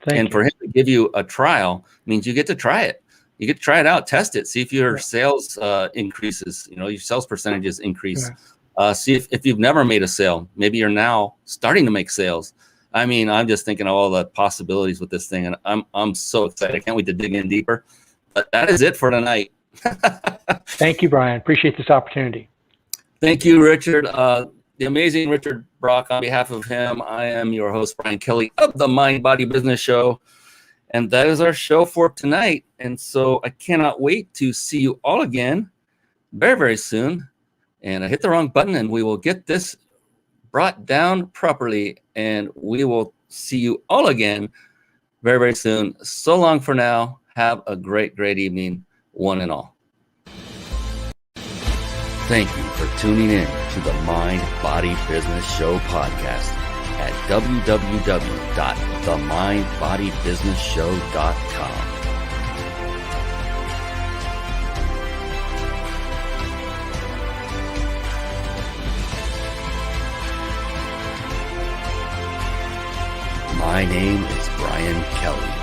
And for him to give you a trial means you get to try it. You get to try it out, test it, see if your sales increases, your sales percentages increase. See if you've never made a sale, maybe you're now starting to make sales. I mean, I'm just thinking of all the possibilities with this thing, and I'm so excited. I can't wait to dig in deeper. But that is it for tonight. Thank you, Brian. Appreciate this opportunity. Thank you, Richard. The amazing Richard Brock. On behalf of him, I am your host, Brian Kelly of the Mind Body Business Show. And that is our show for tonight. And so I cannot wait to see you all again very, very soon. And I hit the wrong button, and we will get this brought down properly. And we will see you all again very, very soon. So long for now. Have a great, great evening, one and all. Thank you for tuning in to the Mind Body Business Show podcast at www.themindbodybusinessshow.com. My name is Brian Kelly.